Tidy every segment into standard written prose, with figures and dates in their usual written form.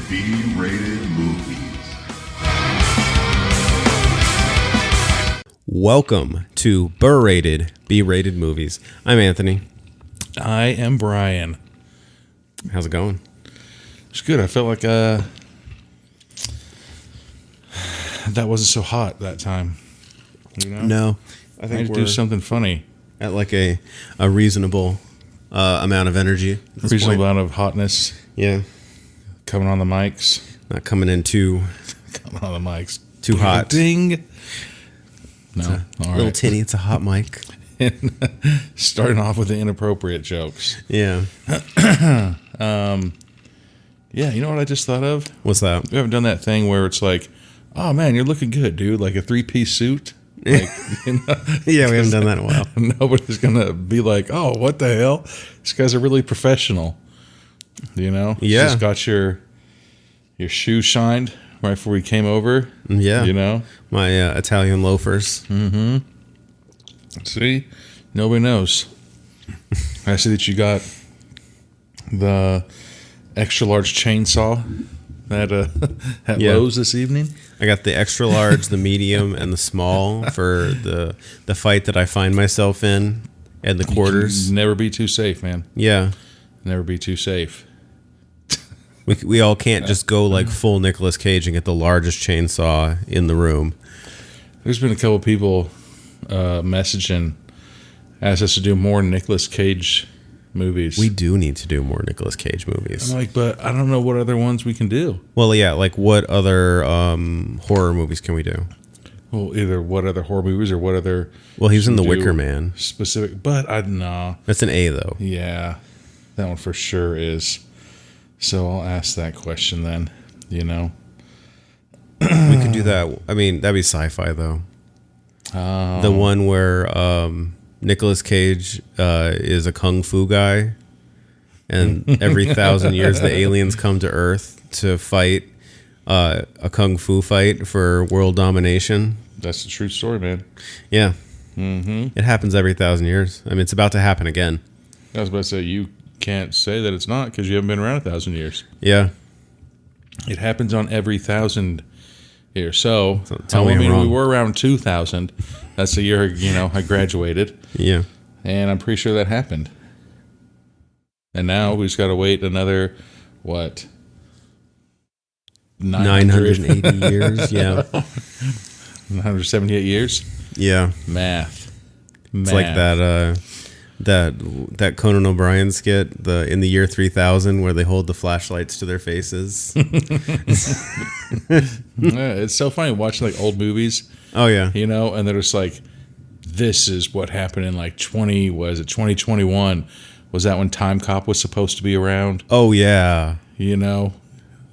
B-rated movies. Welcome to Burr-Rated, B-Rated Movies. I'm Anthony. I am Brian. How's it going? It's good. I felt like that wasn't so hot that time. You know? No. I I think need to we're do something funny. at like a reasonable amount of energy. At this Reasonable point. amount of hotness Yeah. coming on the mics. Not coming in too Too hot. Ding. No. All Little right. tinny. It's a hot mic. Starting off with the inappropriate jokes. Yeah. Yeah, you know what I just thought of? What's that? We haven't done that thing where it's like, oh man, you're looking good, dude. Like a 3-piece suit. Like, you know, Yeah, we haven't done that in a while. nobody's gonna be like, oh, what the hell? These guys are really professional. You know? You Yeah. just got your shoes shined right before we came over. Yeah. You know? My Italian loafers. See? Nobody knows. I see that you got the extra large chainsaw at Yeah. Lowe's this evening. I got the extra large, the medium, and the small for the fight that I find myself in and the quarters. Never be too safe, man. Yeah. Never be too safe. We all can't just go like full Nicolas Cage and get the largest chainsaw in the room. There's been a couple people messaging, asked us to do more Nicolas Cage movies. We do need to do more Nicolas Cage movies. I'm like, but I don't know what other ones we can do. Well, yeah, like what other horror movies can we do? Well, either what other horror movies or what other. Well, he was in The do Wicker Man. Specific, but I no. That's an A, though. Yeah, that one for sure is. So I'll ask that question then. You know. We could do that. I mean, that'd be sci-fi, though. The one where Nicolas Cage is a kung fu guy, and every 1,000 years the aliens come to Earth to fight a kung fu fight for world domination. That's the true story, man. Yeah. It happens every 1,000 years. I mean, it's about to happen again. I was about to say you can't say that it's not because you haven't been around 1,000 years. Yeah. It happens on every 1,000 years. So tell me I'm we wrong. were around 2000. That's the year I graduated, Yeah. and I'm pretty sure that happened. And now we just got to wait another what? 980 years. Yeah. 978 years. Yeah. Math. It's like that Conan O'Brien skit, in the year 3000, where they hold the flashlights to their faces. Yeah, it's so funny watching like old movies. Oh yeah. You know, and they're just like, this is what happened in like 2021? Was that when Time Cop was supposed to be around? Oh yeah. You know,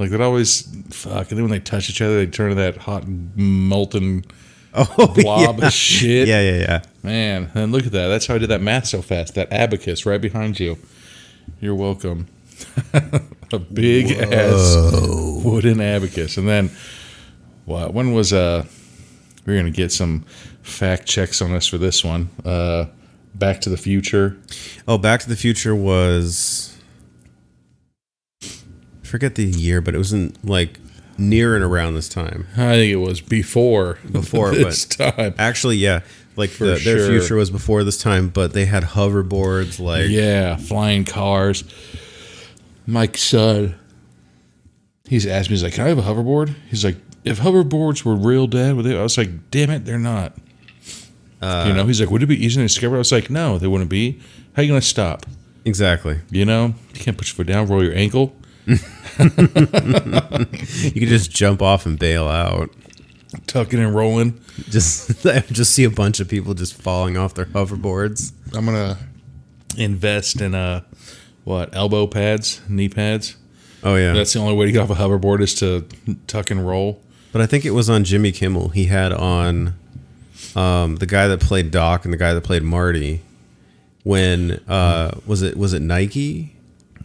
like they'd always fuck, and then when they touch each other, they turn to that hot molten blob yeah. of shit. Yeah. Man, and look at that. That's how I did that math so fast. That abacus right behind you. You're welcome. A big ass wooden abacus, and then what? When was we're gonna get some fact checks on this for this one. Back to the Future. Oh, Back to the Future was, I forget the year, but it was in like near and around this time. I think it was before this but time. Actually, yeah, like their sure. future was before this time, but they had hoverboards, like Yeah, flying cars. Mike son, he's asked me, he's like, can I have a hoverboard? He's like, if hoverboards were real, Dad, would they? I was like, damn it, they're not. You know, he's like, would it be easy to discover? I was like, no, they wouldn't be. How are you going to stop? exactly. You know, you can't put your foot down, roll your ankle. You could just jump off and bail out. Tucking and rolling. Just see a bunch of people just falling off their hoverboards. I'm going to invest in, elbow pads, knee pads. Oh yeah. That's the only way to get off a hoverboard is to tuck and roll. But I think it was on Jimmy Kimmel. He had on the guy that played Doc and the guy that played Marty. When was it Nike?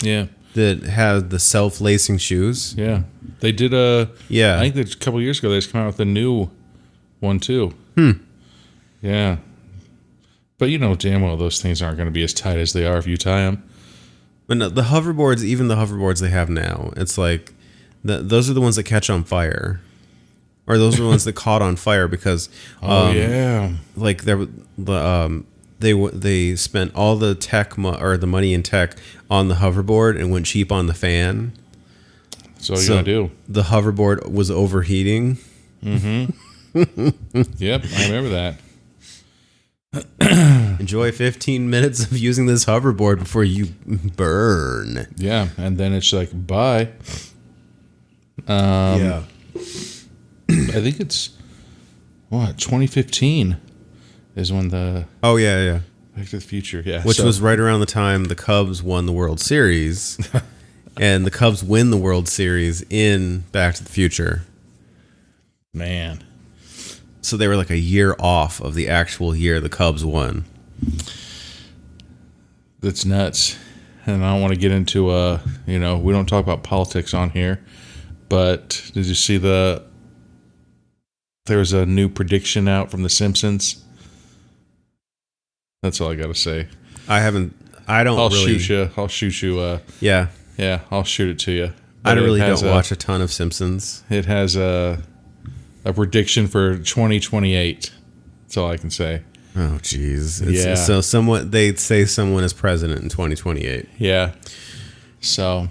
Yeah. That had the self-lacing shoes. Yeah. They did Yeah. I think that a couple of years ago they just came out with a new one too. Yeah. But you know damn well those things aren't going to be as tight as they are if you tie them. But no, the hoverboards, even the hoverboards they have now, it's like Those are the ones that catch on fire, or those are the ones that caught on fire because, like they spent all the tech or the money in tech on the hoverboard and went cheap on the fan. That's all you gotta do. The hoverboard was overheating. Yep, I remember that. Enjoy 15 minutes of using this hoverboard before you burn. Yeah, and then it's like, bye. Yeah. I think it's, 2015 is when the... Oh, yeah. Back to the Future, yeah. Which was right around the time the Cubs won the World Series. And the Cubs win the World Series in Back to the Future. Man. So they were like a year off of the actual year the Cubs won. That's nuts. And I don't want to get into, we don't talk about politics on here. But did you see there's a new prediction out from The Simpsons? That's all I got to say. I'll shoot you. Yeah. Yeah, I'll shoot it to you. I really don't watch a ton of Simpsons. It has a prediction for 2028. That's all I can say. Oh, jeez. Yeah. So they'd say someone is president in 2028. Yeah. So,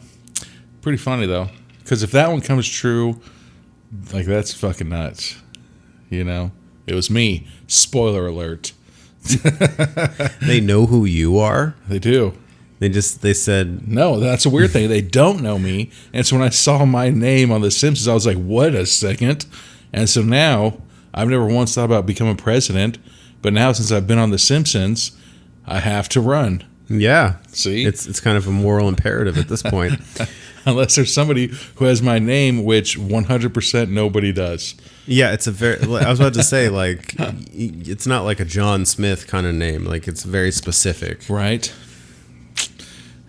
pretty funny, though. Because if that one comes true, like, that's fucking nuts. It was me. Spoiler alert. They know who you are? They do. They said... No, that's a weird thing. They don't know me. And so when I saw my name on The Simpsons, I was like, what a second. And so now, I've never once thought about becoming president. But now, since I've been on The Simpsons, I have to run. Yeah. See? It's kind of a moral imperative at this point. Unless there's somebody who has my name, which 100% nobody does. Yeah, I was about to say, like, it's not like a John Smith kind of name. Like, it's very specific. Right.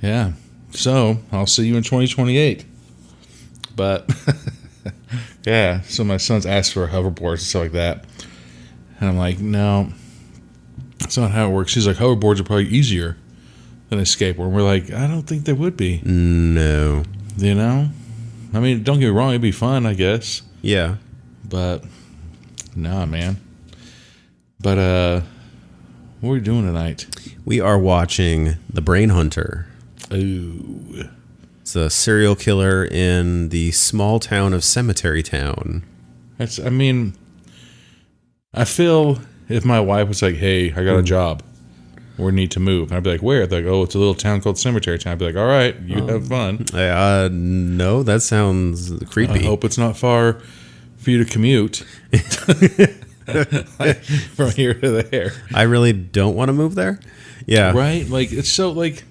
Yeah. So, I'll see you in 2028. But, yeah. So, my son's asked for a hoverboard and stuff like that. And I'm like, no, that's not how it works. He's like, hoverboards are probably easier than a skateboard. And we're like, I don't think they would be. No. I mean, don't get me wrong, it'd be fun, I guess. Yeah. But, nah, man. But, what are we doing tonight? We are watching The Brain Hunter. Ooh. It's a serial killer in the small town of Cemetery Town. I feel if my wife was like, hey, I got a job. We need to move. And I'd be like, where? They're like, oh, it's a little town called Cemetery Town. I'd be like, all right, you have fun. No, that sounds creepy. I hope it's not far for you to commute from here to there. I really don't want to move there. Yeah. Right? Like, it's so, like,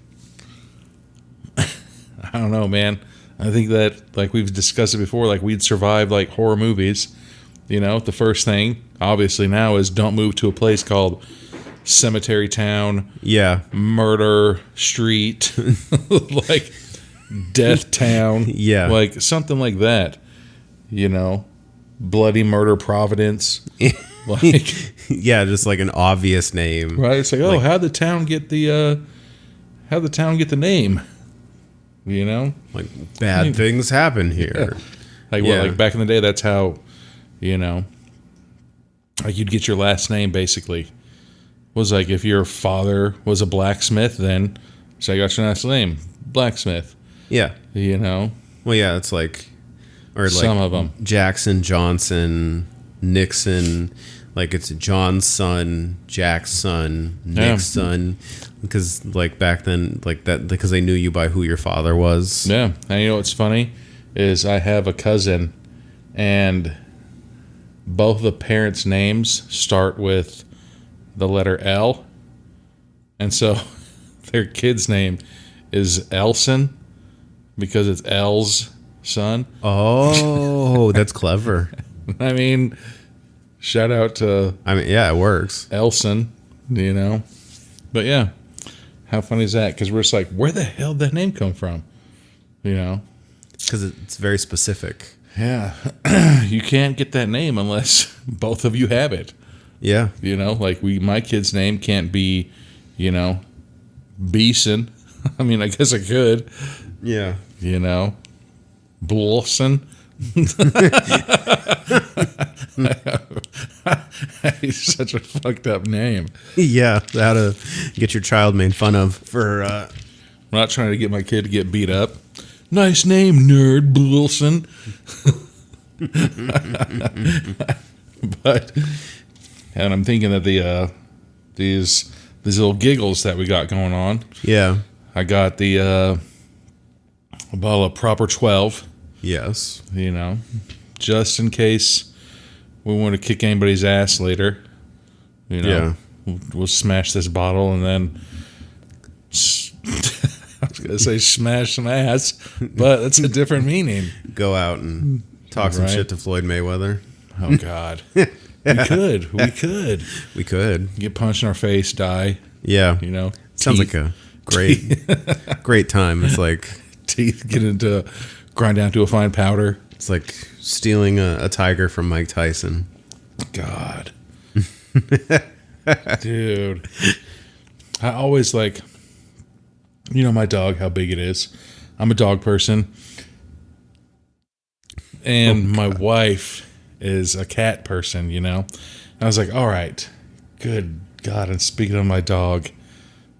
I don't know, man. I think that, like, we've discussed it before, like, we'd survive, like, horror movies. The first thing, obviously, now is don't move to a place called Cemetery Town. Yeah. Murder Street. Like, Death Town. Yeah. Like, something like that. Bloody Murder Providence. Like, yeah, just like an obvious name. Right? It's like, how'd the town get the name? Like, bad things happen here. Yeah. Like back in the day, that's how, like you'd get your last name basically. Was like if your father was a blacksmith, then so I got your last name, Blacksmith. Yeah. Well, yeah, it's like, or like some of them. Jackson, Johnson, Nixon. Like it's John's son, Jack's son, Nick's son. Because like back then, like that, because they knew you by who your father was. Yeah, and what's funny is I have a cousin, and both the parents' names start with the letter L, and so their kid's name is Elson because it's L's son. Oh, that's clever. I mean, shout out to yeah, it works. Elson, But yeah, how funny is that? Because we're just like, where the hell did that name come from? Because it's very specific. Yeah. You can't get that name unless both of you have it. Yeah. Like my kid's name can't be, Beeson. I mean, I guess I could. Yeah. Blolson. He's such a fucked up name. Yeah, how to get your child made fun of for. I'm not trying to get my kid to get beat up. Nice name, nerd Blolson. But, and I'm thinking that these little giggles that we got going on. Yeah. I got the a bottle of Proper 12. Yes. You know, just in case we want to kick anybody's ass later. You know, we'll smash this bottle and then. I was gonna say smash some ass, but that's a different meaning. Go out and talk some shit to Floyd Mayweather. Oh God, we could get punched in our face, die. Yeah, you know, sounds like a great time. It's like teeth get into grind down to a fine powder. It's like stealing a tiger from Mike Tyson. God, dude, I always like. You know my dog, how big it is. I'm a dog person. And my wife is a cat person, you know. And I was like, all right, good God. And speaking of my dog,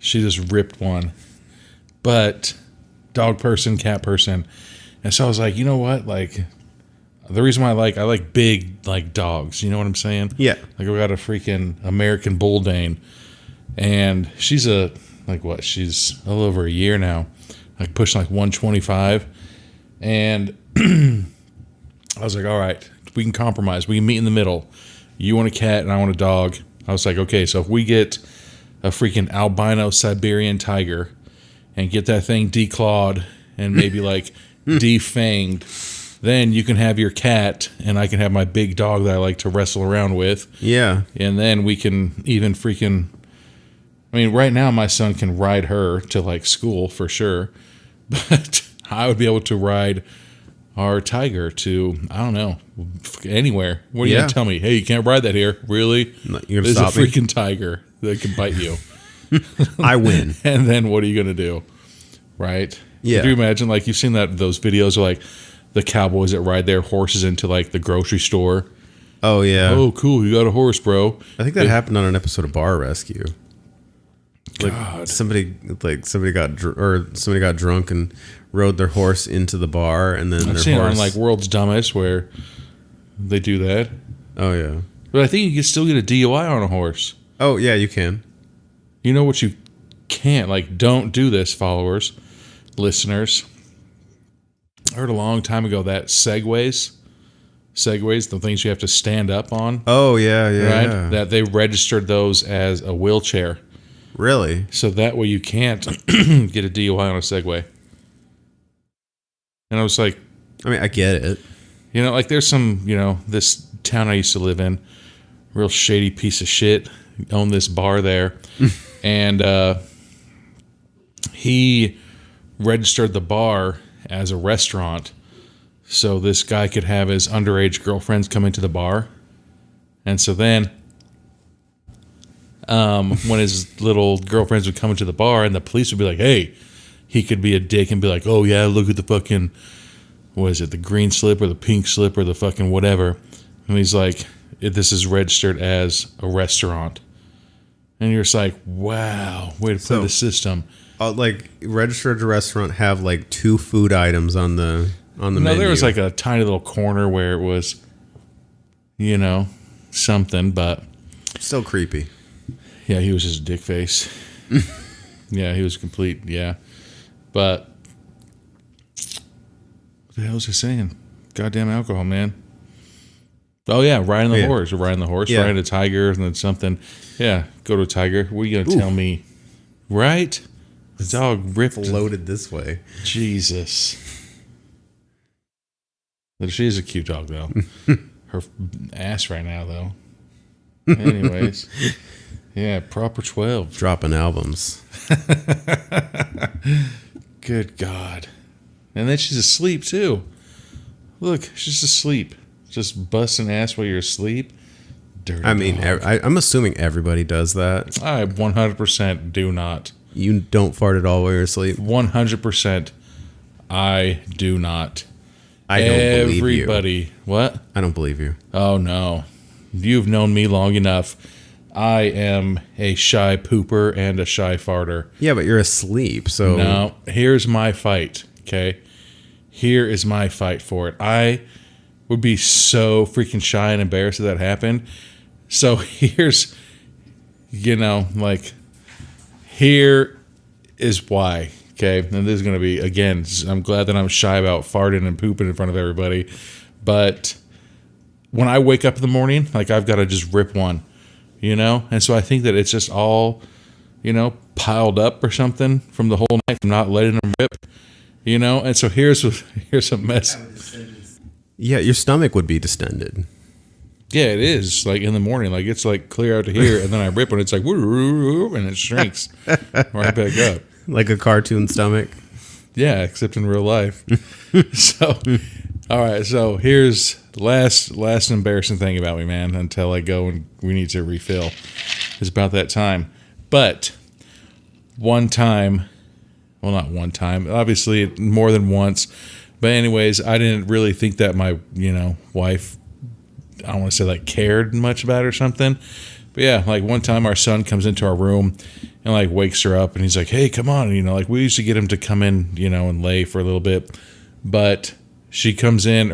she just ripped one. But dog person, cat person. And so I was like, you know what? Like, the reason why I like big, like, dogs. You know what I'm saying? Yeah. Like, we got a freaking American Bull Dane. And she's she's a little over a year now, like pushing like 125. And I was like, all right, we can compromise. We can meet in the middle. You want a cat and I want a dog. I was like, okay, so if we get a freaking albino Siberian tiger and get that thing declawed and maybe like defanged, then you can have your cat and I can have my big dog that I like to wrestle around with. Yeah. And then we can even freaking... I mean, right now my son can ride her to like school for sure, but I would be able to ride our tiger to, I don't know, anywhere. What are you going to tell me? Hey, you can't ride that here. Really? You're There's stop a freaking tiger that can bite you. I win. And then what are you going to do? Right? Yeah. Could you imagine, like, you've seen those videos of like the cowboys that ride their horses into like the grocery store? Oh, yeah. Oh, cool. You got a horse, bro. I think that happened on an episode of Bar Rescue. Like God. somebody got drunk and rode their horse into the bar, and then I've seen it on like World's Dumbest where they do that. Oh yeah, but I think you can still get a DUI on a horse. Oh yeah, you can. You know what you can't, like, don't do this, followers, listeners. I heard a long time ago that segways, the things you have to stand up on. Oh yeah, right? Yeah. That they registered those as a wheelchair. Really? So that way you can't get a DUI on a Segway. And I was like... I mean, I get it. You know, like there's some, you know, this town I used to live in, real shady piece of shit, owned this bar there. And he registered the bar as a restaurant so this guy could have his underage girlfriends come into the bar. And so then... when his little girlfriends would come into the bar and the police would be like, hey, he could be a dick and be like, oh yeah, look at the fucking, what is it, the green slip or the pink slip or the fucking whatever. And he's like, this is registered as a restaurant. And you're just like, wow, way to play the system. Like, registered a restaurant have like 2 food items on the menu. No, there was like a tiny little corner where it was, you know, something, but... Still creepy. Yeah, he was just a dick face. Yeah, he was complete, yeah. But, what the hell was I saying? Goddamn alcohol, man. Oh, yeah, riding the horse. Riding the horse, riding a tiger, and then something. Yeah, go to a tiger. What are you going to tell me? Right? The dog ripped. Floated this way. Jesus. But she is a cute dog, though. Her ass right now, though. Anyways. Yeah, Proper 12. Dropping albums. Good God. And then she's asleep, too. Look, she's asleep. Just busting ass while you're asleep. Dirty dog. I'm assuming everybody does that. I 100% do not. You don't fart at all while you're asleep? 100% I do not. I don't believe you. Everybody. What? I don't believe you. Oh, no. You've known me long enough. I am a shy pooper and a shy farter. Yeah, but you're asleep, so... No, here's my fight, okay? Here is my fight for it. I would be so freaking shy and embarrassed if that happened. So here's, here is why, okay? And this is going to be, again, I'm glad that I'm shy about farting and pooping in front of everybody. But when I wake up in the morning, like, I've got to just rip one. And so I think that it's just all, piled up or something from the whole night from not letting them rip, and so here's a mess. Yeah, your stomach would be distended. Yeah, it is, like, in the morning, like, it's like clear out to here, and then I rip and it's like, and it shrinks right back up. Like a cartoon stomach. Yeah, except in real life. So, all right, so here's the last embarrassing thing about me, man, until I go and we need to refill. It's about that time. But one time, well, not one time, obviously more than once. But anyways, I didn't really think that my, wife, I don't want to say like cared much about it or something. But yeah, like one time our son comes into our room and like wakes her up and he's like, hey, come on. Like we used to get him to come in, and lay for a little bit. But he comes in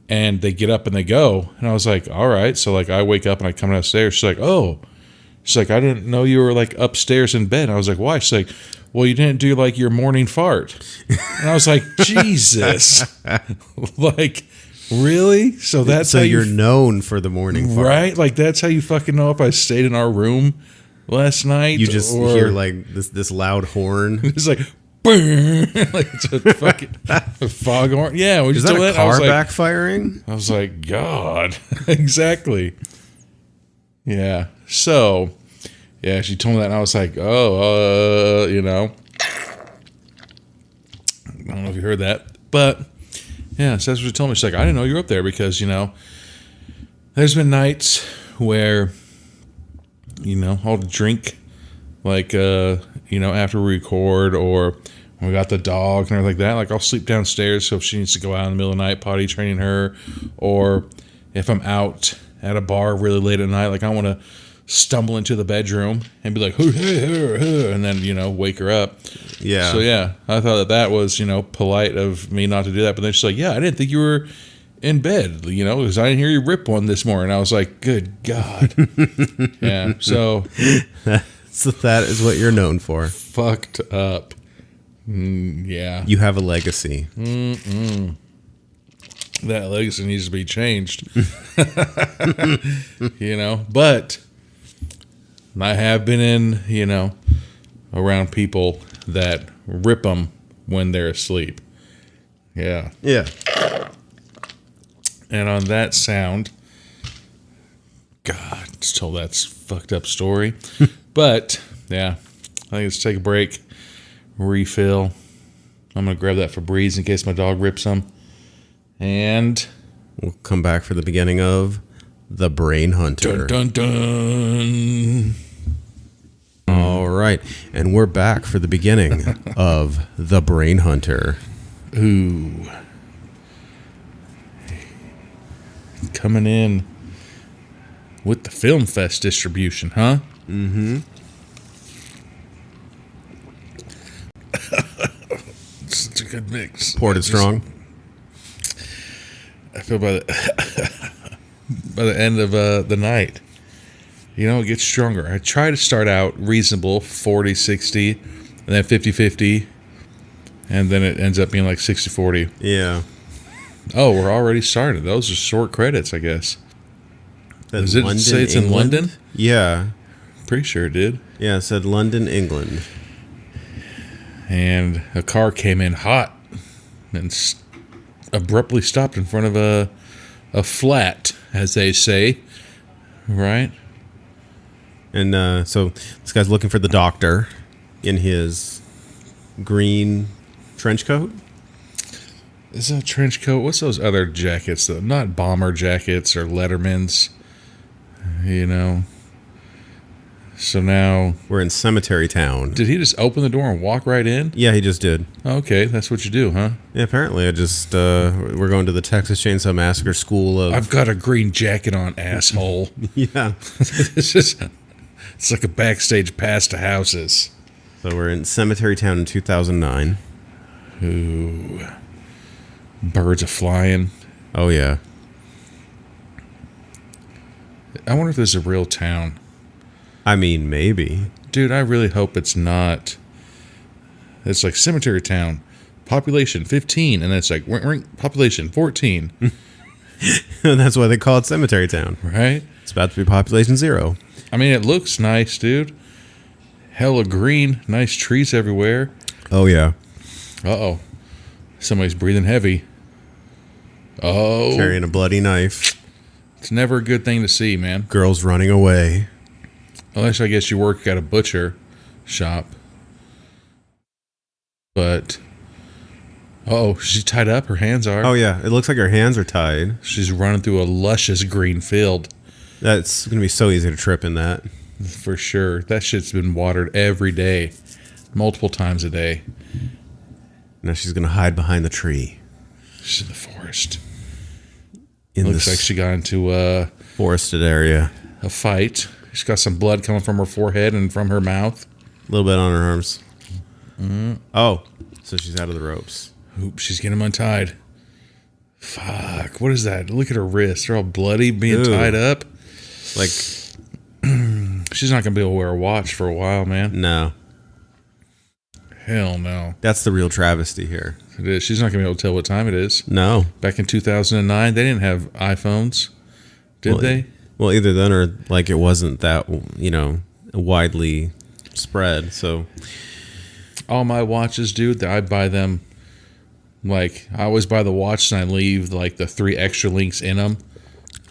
and they get up and they go. And I was like, all right. So like I wake up and I come downstairs. She's like, oh. She's like, I didn't know you were like upstairs in bed. And I was like, why? She's like, well, you didn't do like your morning fart. And I was like, Jesus. Like, really? So that's so how you're known for the morning fart. Right? Like that's how you fucking know if I stayed in our room last night. You just hear like this loud horn. It's like, like it's a fucking foghorn. Yeah, is that a car backfiring? I was like, God, exactly. Yeah. So, yeah, she told me that, and I was like, oh, I don't know if you heard that, but yeah, so that's what she told me. She's like, I didn't know you were up there because there's been nights where I'll drink like after we record or. We got the dog and everything like that. Like, I'll sleep downstairs, so if she needs to go out in the middle of the night, potty training her, or if I'm out at a bar really late at night, like, I want to stumble into the bedroom and be like, and then, wake her up. Yeah. So, yeah, I thought that was, polite of me not to do that. But then she's like, yeah, I didn't think you were in bed, because I didn't hear you rip one this morning. I was like, good God. Yeah, so. So that is what you're known for. Fucked up. Yeah. You have a legacy. That legacy needs to be changed. But I have been in, around people that rip them when they're asleep. Yeah. Yeah. And on that sound, God, just told that fucked up story. But, yeah, I think let's take a break. Refill. I'm going to grab that Febreze in case my dog rips some. And we'll come back for the beginning of The Brain Hunter. Dun, dun, dun. All right. And we're back for the beginning of The Brain Hunter. Ooh. Coming in with the Film Fest distribution, huh? Mm-hmm. It's a good mix. Poured it strong. I feel by the end of the night, it gets stronger. I try to start out reasonable, 40-60, and then 50-50, and then it ends up being like 60-40. Yeah. Oh, we're already started. Those are short credits, I guess. Does it London, say it's England? in London? Yeah. Pretty sure it did. Yeah, it said London, England. And a car came in hot and abruptly stopped in front of a flat, as they say. Right? And so this guy's looking for the doctor in his green trench coat. Is that a trench coat? What's those other jackets, though? Not bomber jackets or Letterman's. So now, We're in Cemetery Town. did he just open the door and walk right in? Yeah, he just did. Okay, that's what you do, huh? Yeah, apparently I just we're going to the Texas Chainsaw Massacre School of I've got a green jacket on, asshole. yeah. It's like a backstage pass to houses. So we're in Cemetery Town in 2009. Ooh. Birds are flying. Oh yeah. I wonder if there's a real town. I mean, maybe. Dude, I really hope it's not. It's like Cemetery Town. Population 15. And then it's like population 14. That's why they call it Cemetery Town. Right? It's about to be population 0. I mean, it looks nice, dude. Hella green. Nice trees everywhere. Oh yeah. Uh-oh. Somebody's breathing heavy. Oh. Carrying a bloody knife. It's never a good thing to see, man. Girls running away. Unless I guess you work at a butcher shop. But, she's tied up. Her hands are. Oh yeah. It looks like her hands are tied. She's running through a luscious green field. That's gonna be so easy to trip in that. For sure. That shit's been watered every day. Multiple times a day. Now she's gonna hide behind the tree. She's in the forest. In Looks this like she got into a forested area. fight. She's got some blood coming from her forehead and from her mouth. A little bit on her arms. Oh, so she's out of the ropes. Oop, she's getting them untied. Fuck, what is that? Look at her wrists. They're all bloody, being Ew. tied up. Like, She's not going to be able to wear a watch for a while, man. no. Hell no. That's the real travesty here. It is. She's not going to be able to tell what time it is. No. Back in 2009, they didn't have iPhones. Did they? Well, either then or like it wasn't that, widely spread. So, All my watches, dude, I buy them. Like, I always buy the watch and I leave like the 3 extra links in them.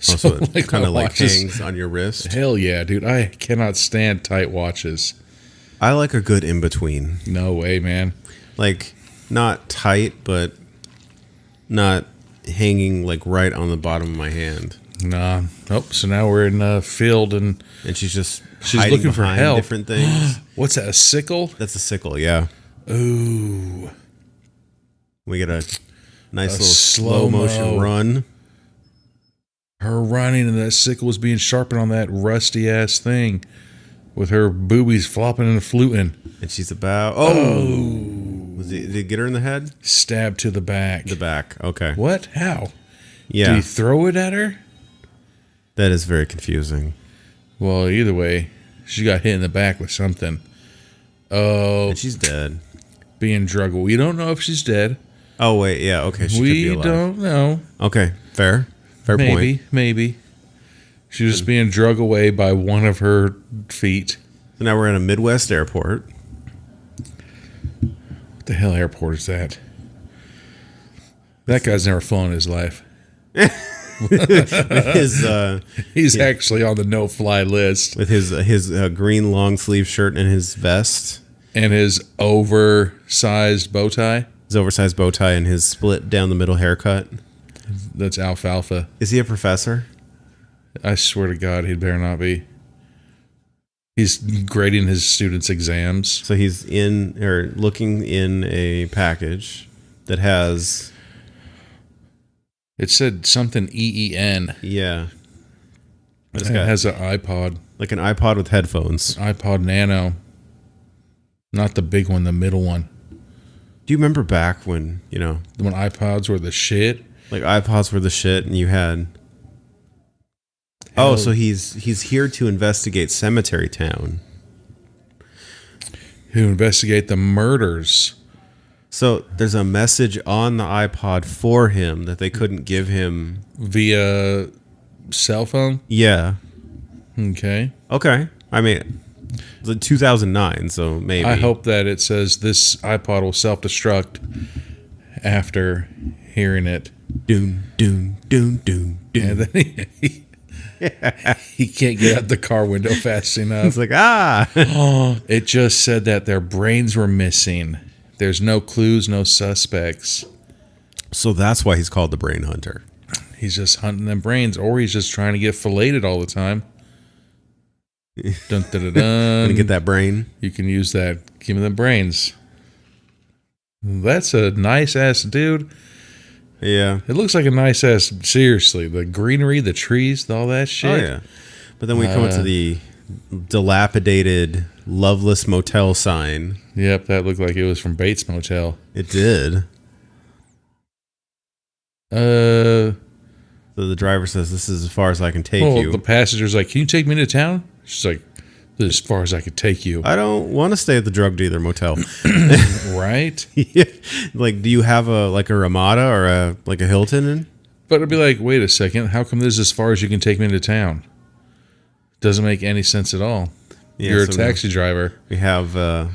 also it like, kind my of like watches- hangs on your wrist. Hell yeah, dude. I cannot stand tight watches. I like a good in between. No way, man. Like, not tight, but not hanging like right on the bottom of my hand. Nah. Nope. So now we're in a field and And she's just She's hiding looking for behind help. different things. what's that, a sickle? That's a sickle, yeah. Ooh. We get a nice little slow-mo. slow motion run. Her running and that sickle was being sharpened on that rusty ass thing with her boobies flopping and fluting. And she's about did it get her in the head? Stabbed to the back. The back. Okay. What? How? Yeah. Did he throw it at her? That is very confusing. Well, either way, she got hit in the back with something. Oh, And she's dead. being drugged. We don't know if she's dead. Oh wait, yeah, okay. She could We be alive. don't know. Okay, fair. Fair Maybe, point. maybe. She was just being drugged away by one of her feet. So now we're at a Midwest airport. What the hell airport is that? That guy's never flown in his life. His He's actually on the no-fly list. with his green long sleeve shirt and his vest, And his oversized bow tie. his oversized bow tie, and his split down the middle haircut. That's alfalfa. Is he a professor? I swear to God, he'd better not be. He's grading his students' exams. So he's in or looking in a package that has It said something EEN. yeah. But it's It got has an iPod. like an iPod with headphones. iPod Nano. Not the big one, the middle one. Do you remember back when, When iPods were the shit. like iPods were the shit and you had Hell- so he's here to investigate Cemetery Town. Who investigate the murders. So there's a message on the iPod for him that they couldn't give him. Via cell phone? Yeah. Okay. Okay. I mean, the 2009, so maybe. I hope that it says this iPod will self-destruct after hearing it. Doom, doom, doom, doom, doom. And then he can't get out the car window fast enough. It's like, ah. It just said that their brains were missing. There's no clues, no suspects. So that's why he's called the Brain Hunter. He's just hunting them brains, or he's just trying to get filleted all the time. Dun, dun, dun, Gonna dun. get that brain. You can use that. Give me the brains. That's a nice ass dude. Yeah. It looks like a nice ass. Seriously, the greenery, the trees, all that shit. Oh yeah. But then we come to the dilapidated Loveless Motel sign. Yep, that looked like it was from Bates Motel. It did. Uh, So the driver says, "This is as far as I can take well, you." the passenger's like, "Can you take me to town?" She's like, "This is as far as I could take you." I don't want to stay at the drug dealer motel. Right? Yeah. Like, do you have a Ramada or a Hilton? But I'd be like, wait a second. How come this is as far as you can take me to town? Doesn't make any sense at all. Yeah, You're a so taxi driver. We have a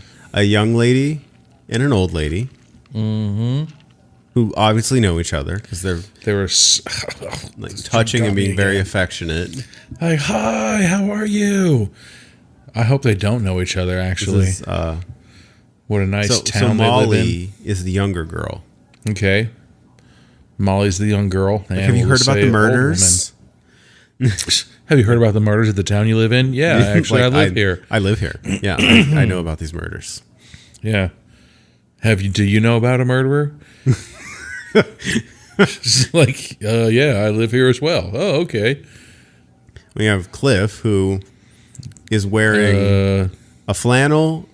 young lady and an old lady, who obviously know each other because they're They were like touching and being very affectionate. like, "Hi, how are you?" I hope they don't know each other. Actually, This is, what a nice so town they live in. Molly is the younger girl. Okay, Molly's the young girl. And Have you we'll heard about say the old murders? woman. Have you heard about the murders at the town you live in? Yeah, actually, Like, I live here. I live here. Yeah, I know about these murders. Yeah. Do you know about a murderer? It's like, yeah, I live here as well. Oh, okay. We have Cliff, who is wearing a flannel,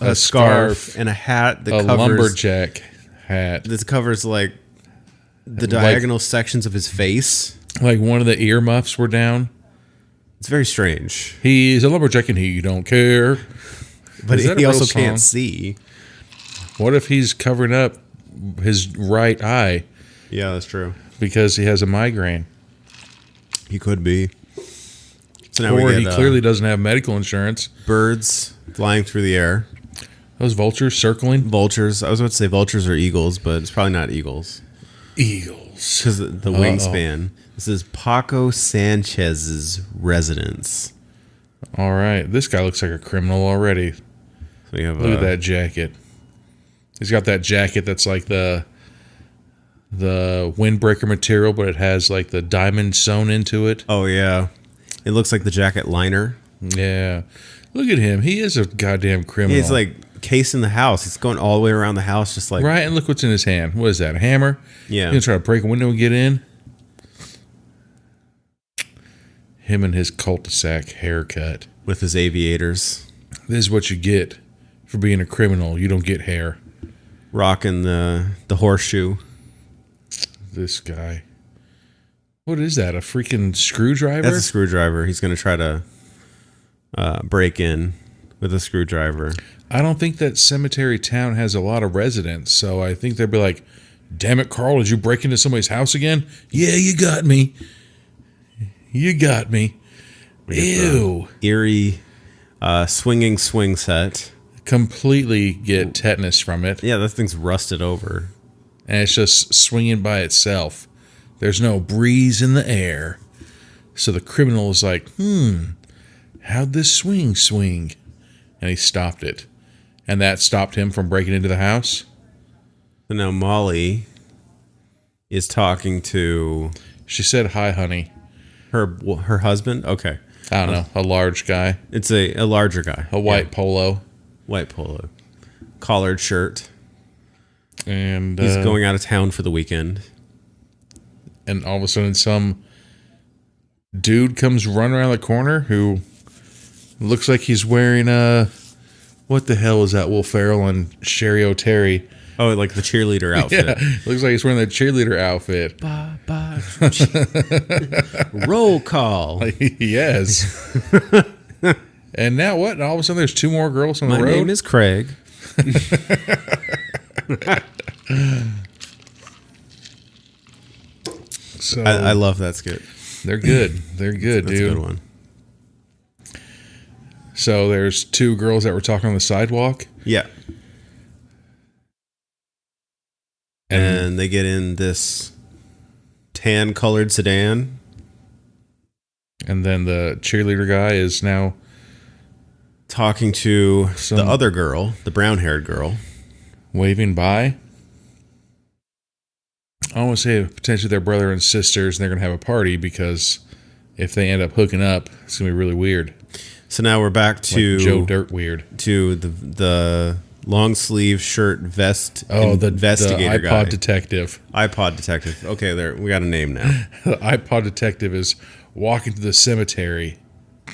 a scarf, and a hat that A covers lumberjack hat. this covers like the diagonal sections of his face. Like one of the earmuffs were down. It's very strange, He's a lumberjack and he don't care. but Is that he a real also song? can't see. What if he's covering up his right eye Yeah, that's true. because he has a migraine? He could be. So now Or we he get clearly doesn't have medical insurance. birds flying through the air. Those vultures circling. Vultures. I was about to say vultures or eagles, but it's probably not eagles Eagles. because the wingspan. This is Paco Sanchez's residence. All right. This guy looks like a criminal already. So we have Look at that jacket. He's got that jacket that's like the windbreaker material, but it has like the diamond sewn into it. Oh yeah, it looks like the jacket liner. Yeah. Look at him. He is a goddamn criminal. He's like casing the house. He's going all the way around the house, just like right, and look what's in his hand. What is that? A hammer? Yeah. You gonna try to break a window and get in? Him and his cul-de-sac haircut. with his aviators, This is what you get for being a criminal. You don't get hair. rocking the horseshoe. This guy. What is that? A freaking screwdriver? That's a screwdriver. He's going to try to break in with a screwdriver. I don't think that cemetery town has a lot of residents, so I think they'd be like, "Damn it, Carl, did you break into somebody's house again?" "Yeah, you got me. You got me." Ew. Eerie swinging swing set. Completely get tetanus from it, Yeah, that thing's rusted over. and it's just swinging by itself. There's no breeze in the air. So the criminal is like, how'd this swing? And he stopped it. And that stopped him from breaking into the house. So now Molly is talking to She said, "Hi, honey." her husband. Okay, I don't know, a large guy, it's a larger guy, a white polo. white polo, collared shirt. And He's going out of town for the weekend. and all of a sudden some dude comes running around the corner who looks like he's wearing what the hell is that? Will Ferrell and Sherry O'Terry. Oh, like the cheerleader outfit. Yeah, looks like he's wearing the cheerleader outfit. Roll call. Yes. And now what? And all of a sudden there's two more girls on My the road. name is Craig. So I love that skit. they're good. They're good, That's dude. a good one. So there's two girls that were talking on the sidewalk. Yeah. And they get in this tan colored sedan. And then the cheerleader guy is now Talking to Some- the other girl, the brown haired girl. waving by. I want to say potentially they're brother and sisters, and they're going to have a party because if they end up hooking up, it's going to be really weird. So now we're back to Like Joe Dirt Weird. to the long sleeve shirt vest. Oh, the investigator iPod guy. detective. iPod detective. Okay, there we got a name now. The iPod detective is walking to the cemetery.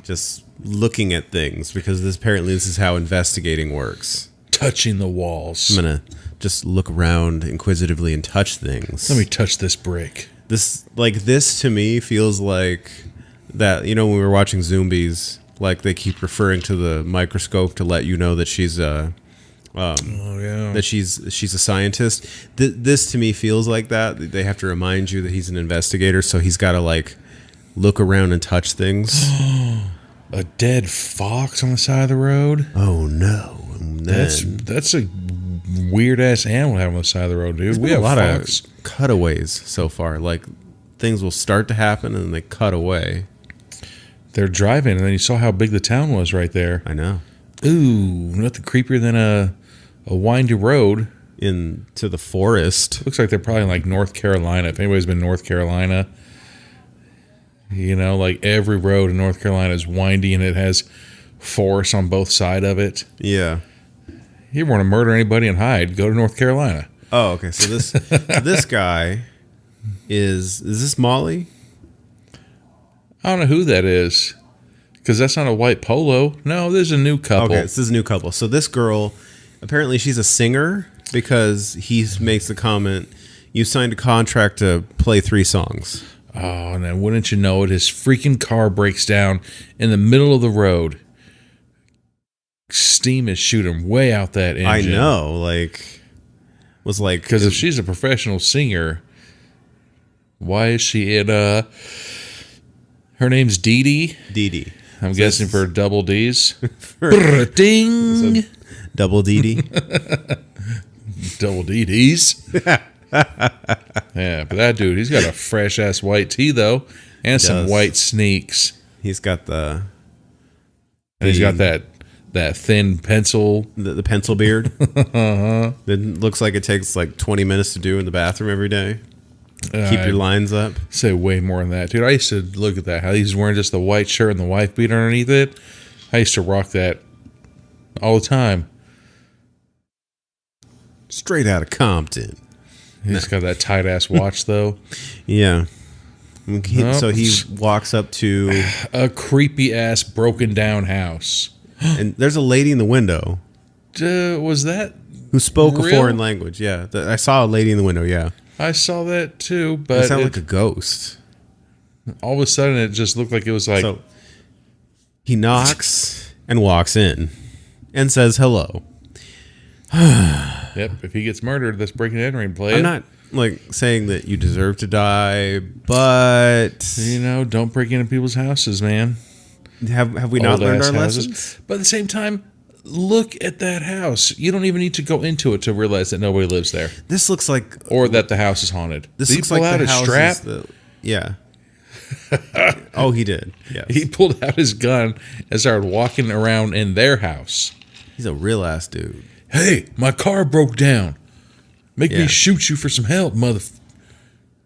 Just looking at things because this is how investigating works. Touching the walls. I'm gonna just look around inquisitively and touch things. Let me touch this brick. This to me feels like that. You know, when we were watching Zombies, like they keep referring to the microscope to let you know that she's a that she's a scientist. This to me feels like that. They have to remind you that he's an investigator, so he's got to like look around and touch things. A dead fox on the side of the road. Oh no! And then, That's a weird ass animal to have on the side of the road, dude. We have a lot fox. of cutaways so far. Like things will start to happen and then they cut away. They're driving, and then you saw how big the town was right there. I know. Ooh, nothing creepier than a windy road. Into the forest. Looks like they're probably in like North Carolina. If anybody's been North Carolina, you know, like every road in North Carolina is windy and it has forest on both sides of it. Yeah. You want to murder anybody and hide, go to North Carolina. Oh, okay. So this guy is this Molly? I don't know who that is, because that's not a white polo. No, this is a new couple. Okay, this is a new couple. So this girl, apparently she's a singer because he makes the comment, you signed a contract to play 3 songs. Oh, and then wouldn't you know it, his freaking car breaks down in the middle of the road. Steam is shooting way out that engine. I know, was like... Because if she's a professional singer, why is she in her name's Dee Dee? Dee Dee. I'm guessing for double D's. Ding! Double Dee Dee. Double Dee D's. Yeah, but that dude, he's got a fresh ass white tee though, and some white sneaks. He's got the... And he's got that thin pencil. The pencil beard. Uh-huh. It looks like it takes like 20 minutes to do in the bathroom every day. Keep your lines up. Say way more than that, dude. I used to look at that. How he's wearing just the white shirt and the wife beater underneath it. I used to rock that all the time. Straight out of Compton. He's got that tight ass watch though. Yeah. So he walks up to a creepy ass broken down house, and there's a lady in the window. Was that who spoke real? A foreign language? Yeah, I saw a lady in the window. Yeah, I saw that too, but it sounded like a ghost. All of a sudden, it just looked like it was like. So he knocks and walks in and says hello. Yep, if he gets murdered, that's breaking and entering play. I'm not like saying that you deserve to die, but you know, don't break into people's houses, man. Have we not learned our lessons? But at the same time, look at that house. You don't even need to go into it to realize that nobody lives there. This looks like, or that the house is haunted. This did looks he pull like out the his house strap? Yeah. Oh, he did. Yeah. He pulled out his gun and started walking around in their house. He's a real ass dude. Hey, my car broke down. Make me shoot you for some help, mother.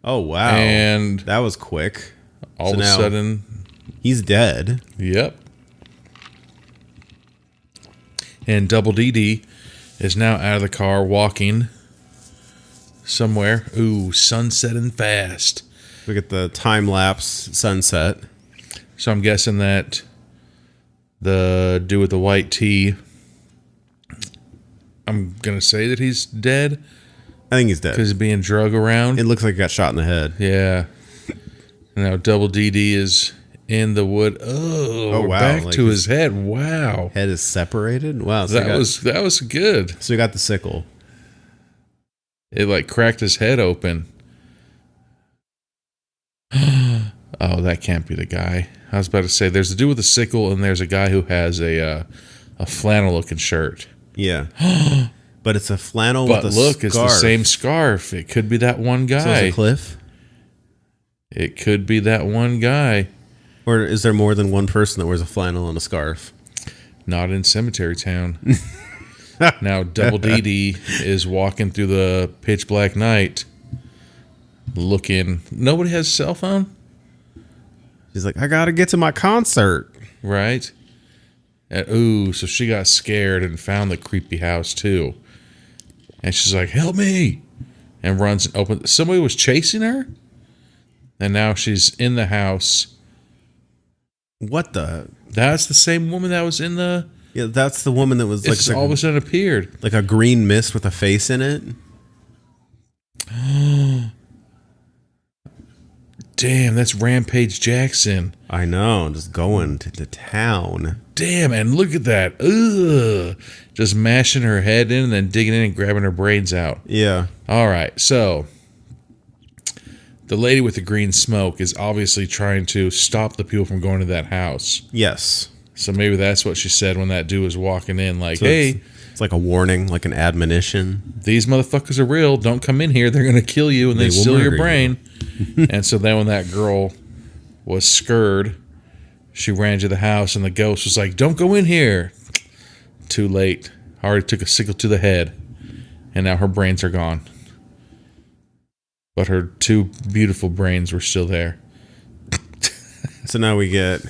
Oh wow! And that was quick. All of a sudden, he's dead. Yep. And Double DD is now out of the car, walking somewhere. Ooh, sunsetting fast. Look at the time lapse sunset. So I'm guessing that the dude with the white tee, I'm gonna say that he's dead. I think he's dead because he's being drug around. It looks like he got shot in the head. Yeah. Now Double DD is in the wood. Oh wow! Back to his head. Wow. Head is separated. Wow. So that was good. So he got the sickle. It like cracked his head open. Oh, that can't be the guy. I was about to say there's a dude with a sickle and there's a guy who has a flannel looking shirt. Yeah. But it's a flannel with a scarf. But look, it's the same scarf. It could be that one guy. So it's a Cliff? It could be that one guy. Or is there more than one person that wears a flannel and a scarf? Not in Cemetery Town. Now, Double DD is walking through the pitch black night looking. Nobody has a cell phone? He's like, I got to get to my concert. Right. And so she got scared and found the creepy house too. And she's like, "Help me!" And runs and opens. Somebody was chasing her, and now she's in the house. What the? That's the same woman that was in the. Yeah, that's the woman that was It's all of a sudden appeared. like a green mist with a face in it. Damn, that's Rampage Jackson. I know, just going to the town. Damn, and look at that. Ugh. Just mashing her head in and then digging in and grabbing her brains out. Yeah. All right, so the lady with the green smoke is obviously trying to stop the people from going to that house. Yes. So maybe that's what she said when that dude was walking in, like, So "Hey, it's like a warning, like an admonition. these motherfuckers are real. Don't come in here. They're going to kill you and They then will steal your murder brain." And so then when that girl was scared, she ran to the house and the ghost was like, "Don't go in here." Too late. Already took a sickle to the head. And now her brains are gone. But her two beautiful brains were still there. So now we get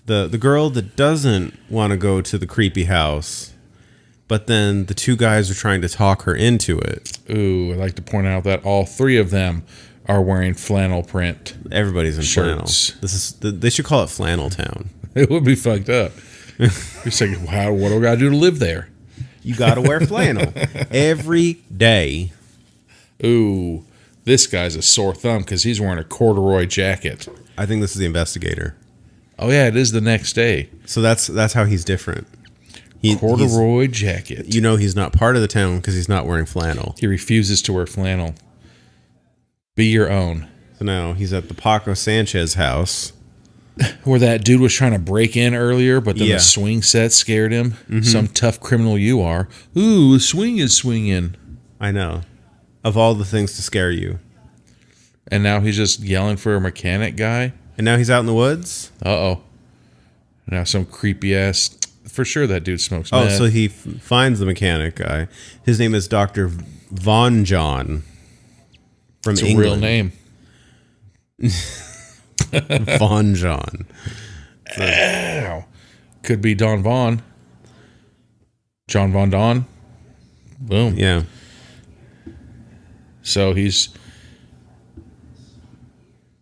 the girl that doesn't want to go to the creepy house, but then the two guys are trying to talk her into it. Ooh, I'd like to point out that all three of them are wearing flannel print. Everybody's in Shirts. flannel. They should call it Flannel Town. It would be fucked up. It's like, wow, what do I got to do to live there? You got to wear flannel every day. Ooh, this guy's a sore thumb because he's wearing a corduroy jacket. I think this is the investigator. Oh yeah, it is the next day. So that's how he's different. Corduroy jacket. You know he's not part of the town because he's not wearing flannel. He refuses to wear flannel. Be your own. So now he's at the Paco Sanchez house. Where that dude was trying to break in earlier, but then Yeah. the swing set scared him. Some tough criminal you are. Ooh, the swing is swinging. I know. Of all the things to scare you. And now he's just yelling for a mechanic guy. And now he's out in the woods? Uh-oh. Now some creepy ass... For sure that dude smokes Oh, meth. so he finds the mechanic guy. His name is Dr. Von John. From It's a England. real name. Von John. Ow. Could be Don Vaughn. John Von Don. Boom. Yeah. So he's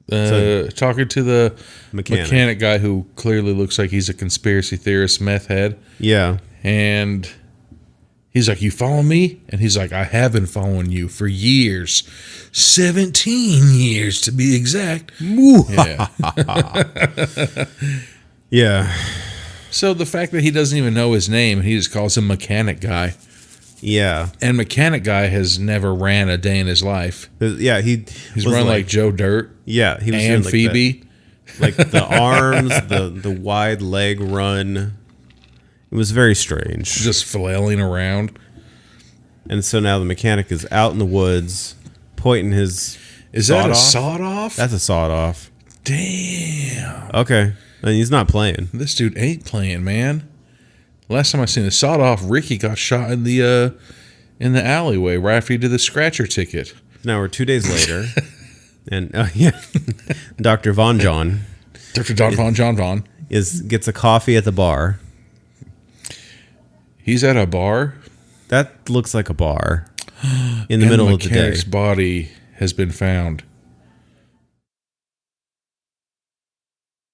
talking to the mechanic guy who clearly looks like he's a conspiracy theorist meth head. Yeah. And he's like, "You follow me?" And he's like, "I have been following you for years. 17 years to be exact." Yeah. Yeah. So the fact that he doesn't even know his name, he just calls him Mechanic Guy. Yeah. And Mechanic Guy has never ran a day in his life. Yeah, He's was run like Joe Dirt yeah, he was and doing like Phoebe. like the arms, the wide leg run. It was very strange. Just flailing around. And so now the mechanic is out in the woods, pointing his. Is that a sawed-off. sawed off? That's a sawed off. Damn. Okay, and he's not playing. This dude ain't playing, man. Last time I seen the sawed off, Ricky got shot in the alleyway right after he did the scratcher ticket. Now we're 2 days later, and yeah, Dr. Von John Dr. Don Von John Von. gets a coffee at the bar. He's at a bar. That looks like a bar in the middle of the day. Mechanic's body has been found.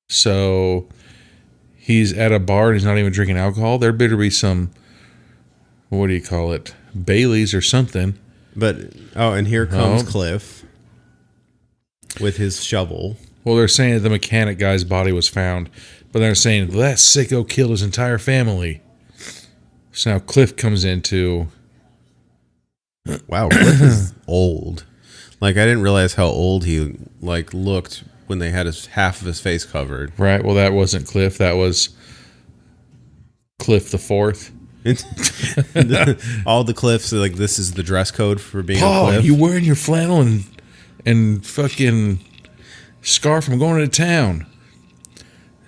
So he's at a bar and he's not even drinking alcohol. There better be some, what do you call it, Bailey's or something. But and here comes Oh. Cliff with his shovel. Well, they're saying that the mechanic guy's body was found, but they're saying that sicko killed his entire family. So now Cliff comes into... Wow, Cliff is old. Like I didn't realize how old he looked when they had half of his face covered. Right, well, that wasn't Cliff. That was Cliff the Fourth. All the Cliffs are like, this is the dress code for being a Paul, Cliff. you wearing your flannel and fucking scarf from going to town.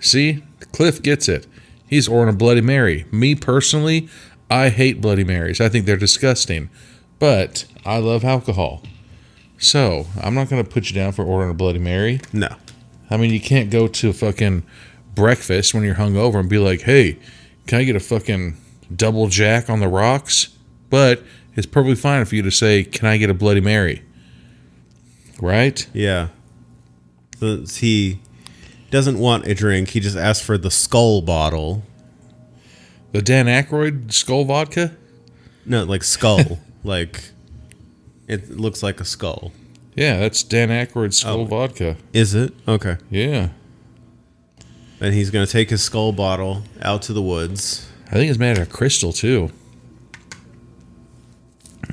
See? Cliff gets it. He's ordering a Bloody Mary. Me, personally, I hate Bloody Marys. I think they're disgusting. But I love alcohol. So, I'm not going to put you down for ordering a Bloody Mary. No. I mean, you can't go to fucking breakfast when you're hungover and be like, hey, can I get a fucking double Jack on the rocks? But it's perfectly fine for you to say, can I get a Bloody Mary? Right? Yeah. So he doesn't want a drink. He just asked for the skull bottle. The Dan Aykroyd skull vodka? No, like skull. Like, it looks like a skull. Yeah, that's Dan Aykroyd skull vodka. Is it? Okay. Yeah. And he's going to take his skull bottle out to the woods. I think it's made out of crystal, too.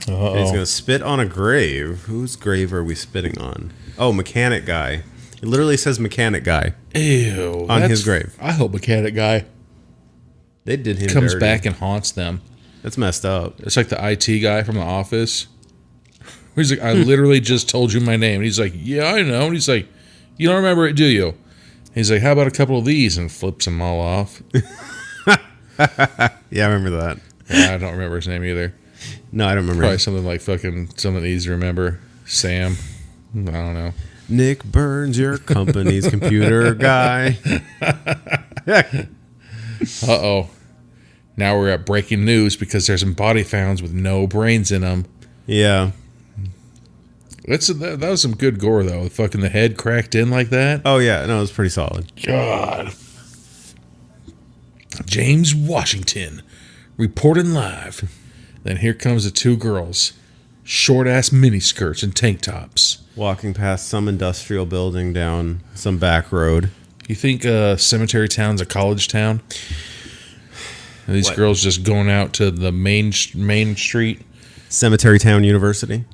And he's going to spit on a grave. Whose grave are we spitting on? Oh, mechanic guy. It literally says mechanic guy. Ew. On his grave. I hope mechanic guy They did him comes dirty. back and haunts them. That's messed up. It's like the IT guy from The Office. He's like, I literally just told you my name. And he's like, yeah, I know. And he's like, you don't remember it, do you? He's like, how about a couple of these? And flips them all off. Yeah, I remember that. Yeah, I don't remember his name either. No, I don't remember. Probably something like fucking something easy to remember. Sam. I don't know. Nick Burns, your company's computer guy. Uh-oh. Now we're at breaking news because there's some body founds with no brains in them. Yeah. That was some good gore, though. Fucking the head cracked in like that. Oh, yeah. No, it was pretty solid. God. James Washington reporting live. Then here comes the two girls. Short-ass miniskirts and tank tops. Walking past some industrial building down some back road. You think Cemetery Town's a college town? Are these What? girls just going out to the main street? Cemetery Town University.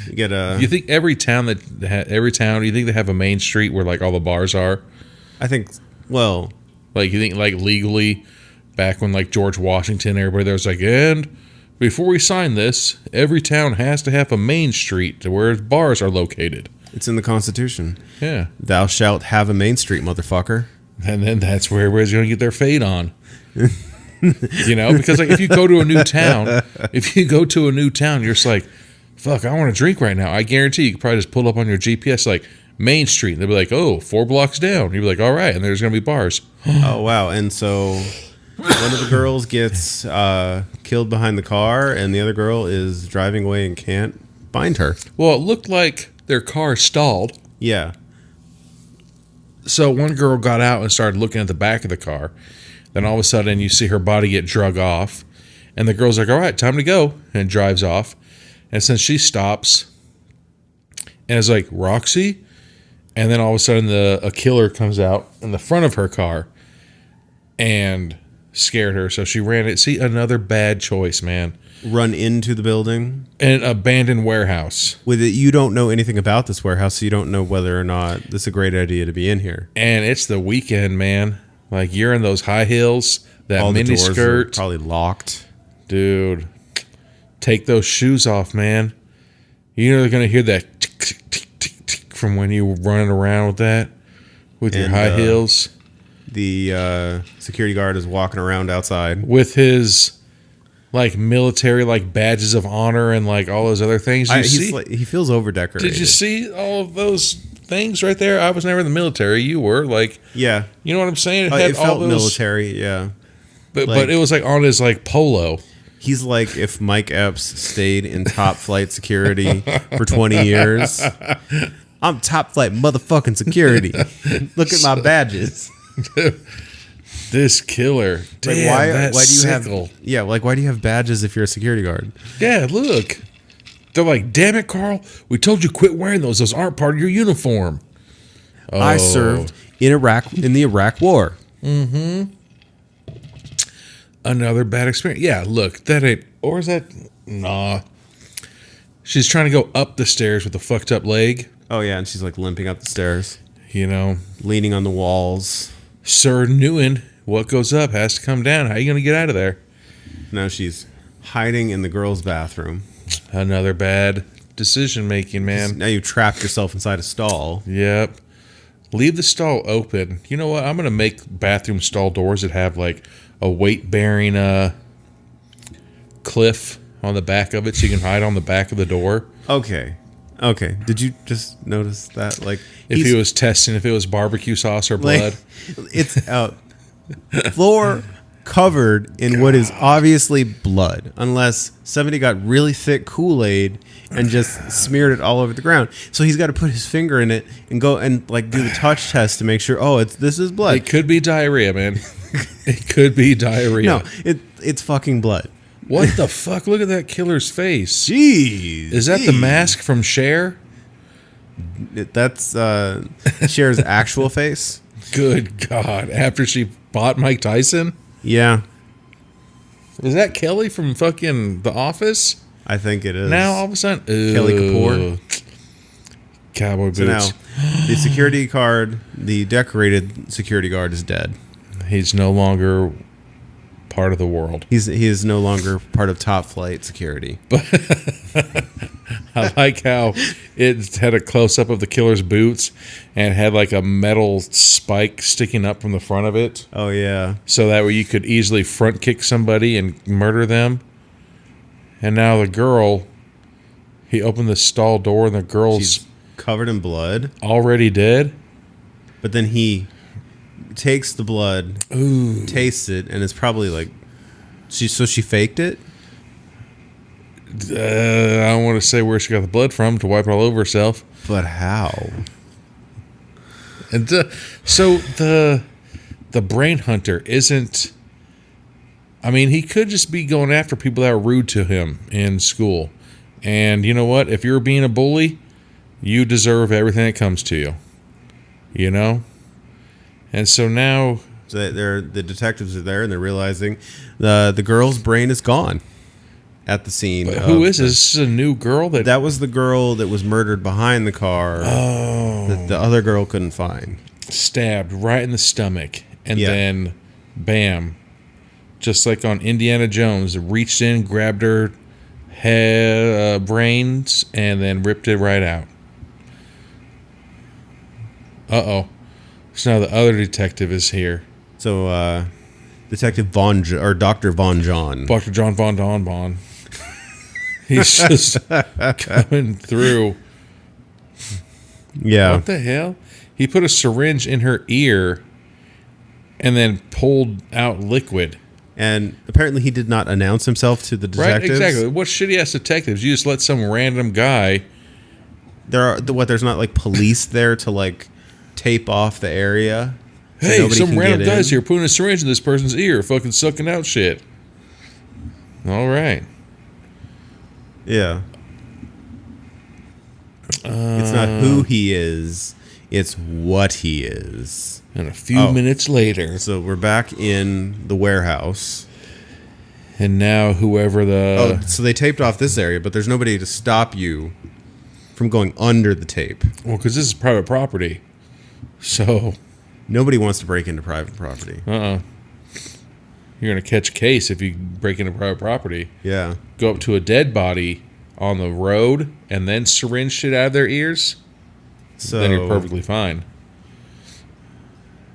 You get a... You think every town, do you think they have a main street where like all the bars are? I think, well... Like you think like legally, back when like George Washington, everybody there was like, and before we sign this, every town has to have a main street to where bars are located. It's in the Constitution. Yeah. Thou shalt have a main street, motherfucker. And then that's where everybody's going to get their fade on. You know, because like if you go to a new town, you're just like, fuck, I want to drink right now. I guarantee you could probably just pull up on your GPS like Main Street. They'll be like, oh, 4 blocks down. You'll be like, all right. And there's going to be bars. Oh, wow. And so one of the girls gets killed behind the car, and the other girl is driving away and can't find her. Well, it looked like their car stalled. Yeah. So one girl got out and started looking at the back of the car. Then all of a sudden you see her body get drug off. And the girl's like, all right, time to go. And drives off. And since she stops and is like, Roxy? And then all of a sudden a killer comes out in the front of her car and scared her. So she ran it. See, another bad choice, man. Run into the building. An abandoned warehouse. With it, you don't know anything about this warehouse, so you don't know whether or not this is a great idea to be in here. And it's the weekend, man. Like, you're in those high heels, that All the mini doors are skirt. probably locked. Dude, take those shoes off, man. You know they're going to hear that tick, tick, tick, tick, tick from when you were running around with that, with your And, high heels. The security guard is walking around outside. With his, like, military, like, badges of honor and, like, all those other things. He feels over-decorated. Did you see all of those things right there? I was never in the military. You were. Like, Yeah. you know what I'm saying? It had It felt all those, military, yeah. but like- it was, like, on his, like, polo. He's like if Mike Epps stayed in top flight security for 20 years. I'm top flight motherfucking security. Look at my badges. This killer. Damn, Like why do you sickle. why do you have badges if you're a security guard? Yeah, look. They're like, damn it, Carl. We told you quit wearing those. Those aren't part of your uniform. I Oh. served in the Iraq War. Another bad experience. Yeah, look, that ain't. Or is that? Nah. She's trying to go up the stairs with a fucked up leg. Oh yeah, and she's like limping up the stairs, You know, leaning on the walls. Sir Newen, what goes up has to come down. How are you going to get out of there? Now she's hiding in the girls' bathroom. Another bad decision making, man. Now you've trapped yourself inside a stall. Yep. Leave the stall open. You know what? I'm going to make bathroom stall doors that have like a weight-bearing cliff on the back of it so you can hide on the back of the door. Okay. Okay, did you just notice that? Like, If he was testing if it was barbecue sauce or blood. it's out. Floor covered in what is obviously blood, unless somebody got really thick Kool-Aid and just smeared it all over the ground. So he's got to put his finger in it and go and like do the touch test to make sure. Oh, this is blood. It could be diarrhea, man. It could be diarrhea. No, it's fucking blood. What the fuck? Look at that killer's face. Jeez, Is that the mask from Cher? That's Cher's actual face. Good God. After she fought Mike Tyson? Yeah, Is that Kelly from fucking The Office? I think it is. Now all of a sudden, Kelly Kapoor. Cowboy So now, boots. the security guard, the decorated security guard, is dead. He's no longer part of the world. He is no longer part of top flight security. I like how it had a close up of the killer's boots and had like a metal spike sticking up from the front of it, Oh yeah, so that way you could easily front kick somebody and murder them. And now the girl, he opened the stall door and the girl's she's covered in blood. already dead. But then he takes the blood, tastes it, and it's probably like she faked it. I don't want to say where she got the blood from to wipe it all over herself. But how? And so the brain hunter isn't. I mean, he could just be going after people that are rude to him in school. And you know what? If you're being a bully, you deserve everything that comes to you. You know? And so now So the detectives are there and they're realizing the girl's brain is gone at the scene. but who is this? This is a new girl That was the girl that was murdered behind the car. Oh. That the other girl couldn't find. stabbed right in the stomach. And Yeah. then, bam. Just like on Indiana Jones, reached in, grabbed her head, brains, and then ripped it right out. Uh-oh. So now the other detective is here. So Detective Dr. Von John. Dr. John Von Don Bon. He's just coming through. Yeah. What the hell? He put a syringe in her ear and then pulled out liquid. And apparently he did not announce himself to the Right? detectives. Exactly. What shitty ass detectives? You just let some random guy. There's not like police there to like tape off the area. so Hey, nobody some can random get in. guy's here putting a syringe in this person's ear, fucking sucking out shit. All right. Yeah. It's not who he is, it's what he is. And a few minutes later, So we're back in the warehouse. and now whoever the So they taped off this area, but there's nobody to stop you from going under the tape. well, because this is private property, so Nobody wants to break into private property. you're gonna catch a case if you break into private property. Yeah. Go up to a dead body on the road and then syringe shit out of their ears. So Then you're perfectly fine.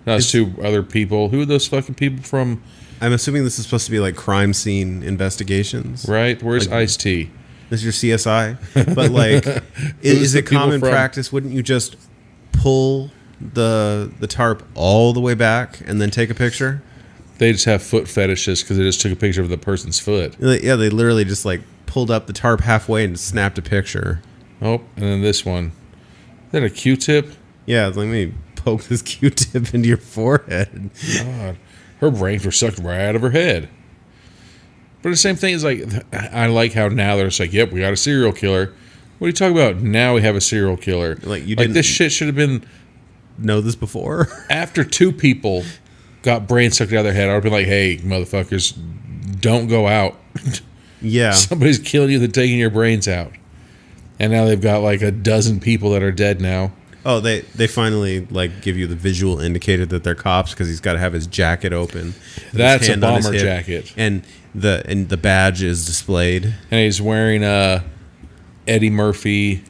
Now, it's two other people. Who are those fucking people from? I'm assuming this is supposed to be like crime scene investigations. Right? Where's Like- Ice-T? This is your CSI. But like, is the it people common from? practice? Wouldn't you just pull the tarp all the way back and then take a picture? They just have foot fetishes because they just took a picture of the person's foot. Yeah, they literally just like pulled up the tarp halfway and snapped a picture. Oh, and then this one. Is that a Q-tip? Yeah, let me poke this Q-tip into your forehead. God. Her brains were sucked right out of her head. But the same thing is like, I like how now they're just like, yep, we got a serial killer. What are you talking about? Now we have a serial killer. Like, you like didn't- this shit should have been Know this before? after two people got brains sucked out of their head. I would have been like, hey, motherfuckers, don't go out. Yeah. Somebody's killing you, they're taking your brains out. And now they've got like a dozen people that are dead now. Oh, they finally like give you the visual indicator that they're cops because he's got to have his jacket open. with his That's a hand on his bomber hip, jacket. and the badge is displayed. And he's wearing a Eddie Murphy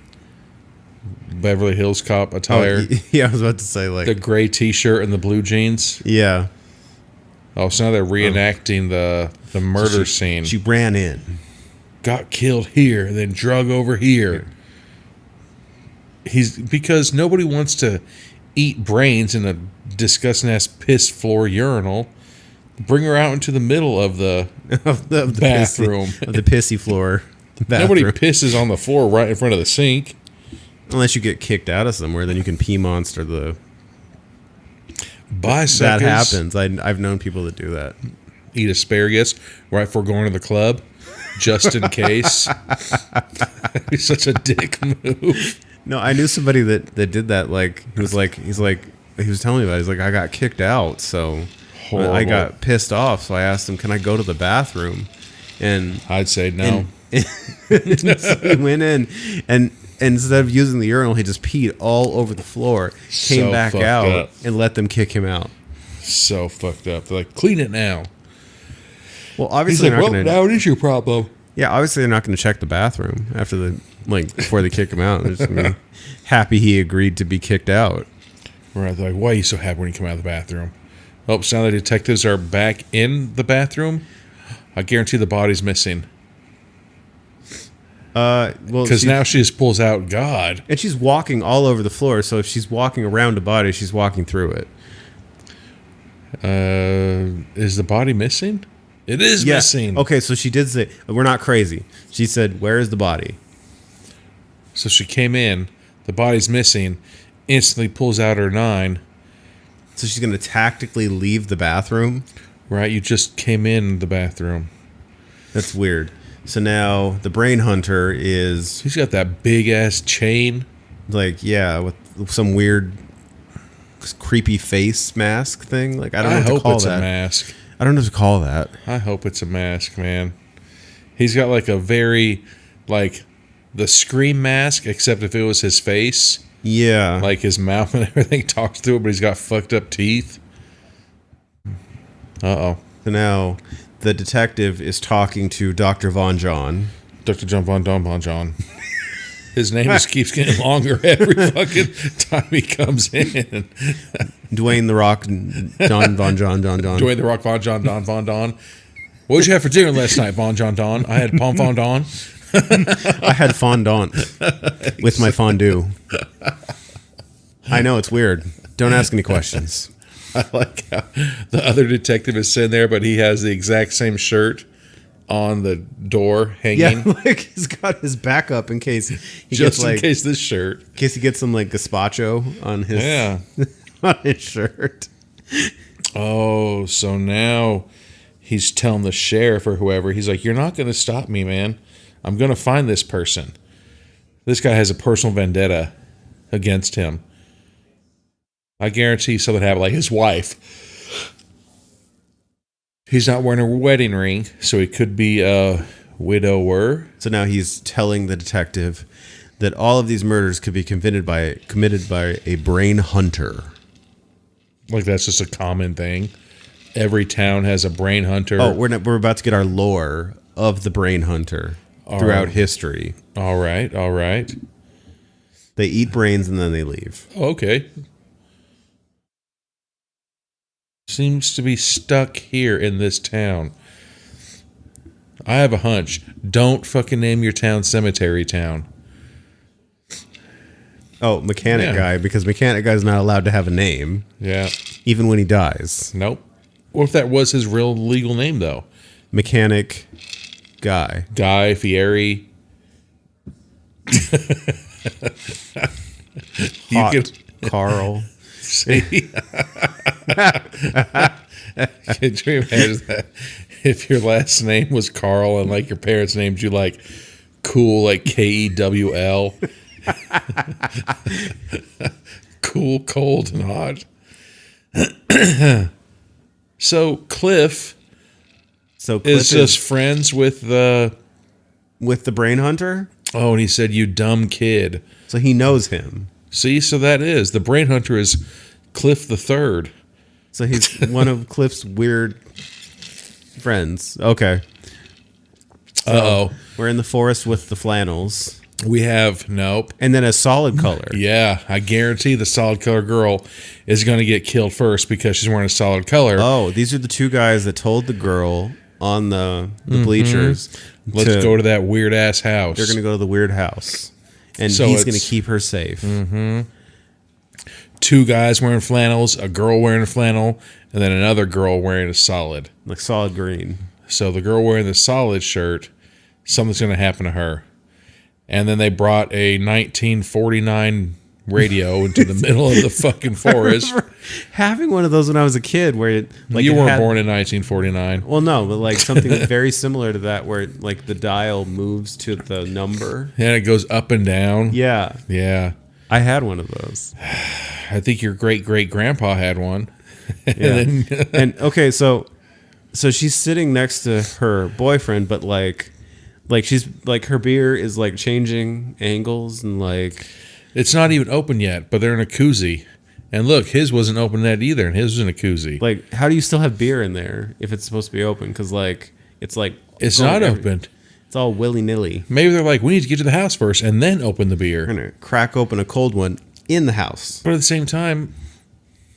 Beverly Hills Cop attire. Yeah, I was about to say like The gray t-shirt and the blue jeans. yeah. Oh, so now they're reenacting the murder scene. She ran in. Got killed here, then drug over here. because nobody wants to eat brains in a disgusting ass piss floor urinal. Bring her out into the middle of the of the bathroom. Of the pissy floor. Nobody pisses on the floor right in front of the sink. Unless you get kicked out of somewhere, then you can pee monster the. Bye, That suckers. happens. I've known people that do that. Eat asparagus right before going to the club, just in case. It's such a dick move. No, I knew somebody that did that. Like he was telling me about it. He's like, I got kicked out, so Horrible. I got pissed off. So I asked him, can I go to the bathroom? And I'd say no. so he went in, and instead of using the urinal, he just peed all over the floor, came So back fucked out, up. and let them kick him out. So fucked up. They're like, clean it now. Well, He's obviously like, they're well, not going now it is your problem. Yeah, obviously they're not going to check the bathroom after before they kick him out. They're just going to be happy he agreed to be kicked out. Right. They're like, why are you so happy when you come out of the bathroom? Oh, so now the detectives are back in the bathroom. I guarantee the body's missing. Well, Because now she just pulls out God. and she's walking all over the floor. So if she's walking around a body, she's walking through it. Is the body missing? It is missing. Okay, so she did say, we're not crazy. She said, where is the body? So she came in, the body's missing, instantly pulls out her 9. So she's going to tactically leave the bathroom? Right, you just came in the bathroom. That's weird. So now the brain hunter is He's got that big ass chain. with some weird creepy face mask thing. Like, I don't know what to hope call it's that. a mask. I don't know what to call that. I hope it's a mask, man. He's got like a very, like, the Scream mask, except if it was his face. Yeah. Like his mouth and everything talks through it, but he's got fucked up teeth. Uh-oh. So now the detective is talking to Dr. Von John. Dr. John Von Don Von John. His name just keeps getting longer every fucking time he comes in. Dwayne the Rock, John Von John. Dwayne the Rock Von John Don Von Don. What did you have for dinner last night, Von John Don? I had Pom Von Don. I had fondant with my fondue. I know, it's weird. Don't ask any questions. I like how the other detective is sitting there, but he has the exact same shirt on the door hanging. Yeah, like he's got his back up in case he Just gets in case this shirt. in case he gets some like gazpacho on his Yeah. on his shirt. Oh, so now he's telling the sheriff or whoever, he's like, you're not going to stop me, man. I'm going to find this person. This guy has a personal vendetta against him. I guarantee something happened, like his wife. He's not wearing a wedding ring, so he could be a widower. So now he's telling the detective that all of these murders could be committed by a brain hunter. Like that's just a common thing. Every town has a brain hunter. Oh, we're about to get our lore of the brain hunter throughout history. All right. They eat brains and then they leave. Okay. Seems to be stuck here in this town. I have a hunch. Don't fucking name your town Cemetery Town. Oh, Mechanic Guy, because Mechanic Guy's not allowed to have a name, Yeah. even when he dies. Nope. What if that was his real legal name, though? Mechanic Guy. Guy Fieri. Hot Carl. See? Could you imagine that? If your last name was Carl and like your parents named you like Cool, like Kewl. Cool, cold, and hot. So Cliff So Cliff is just friends with the. with the brain hunter. Oh, and he said, "You dumb kid." So he knows him. See, so that is the brain hunter is Cliff the Third. So he's one of Cliff's weird friends. Okay. Uh-oh. We're in the forest with the flannels. We have nope. And then a solid color. Yeah, I guarantee the solid color girl is going to get killed first because she's wearing a solid color. Oh, these are the two guys that told the girl on the bleachers. Let's go to that weird ass house. They're going to go to the weird house. and So he's going to it's- keep her safe. 2 guys wearing flannels, a girl wearing a flannel, and then another girl wearing a solid. Like solid green. So the girl wearing the solid shirt, something's going to happen to her. And then they brought a 1949 radio into the middle of the fucking forest. Having one of those when I was a kid, where it, like You it weren't had- born in 1949. Well, no, but like something very similar to that, where like the dial moves to the number. And it goes up and down. Yeah, Yeah. I had one of those. I think your great-great-grandpa had one. Yeah. And okay, so she's sitting next to her boyfriend, but like she's like her beer is like changing angles and like It's not even open yet, but they're in a koozie. And look, his wasn't open yet either, and his was in a koozie. how do you still have beer in there if it's supposed to be open? Because like it's It's going not every- opened. It's all willy nilly. Maybe they're like, we need to get to the house first and then open the We're beer. gonna crack open a cold one in the house. But at the same time,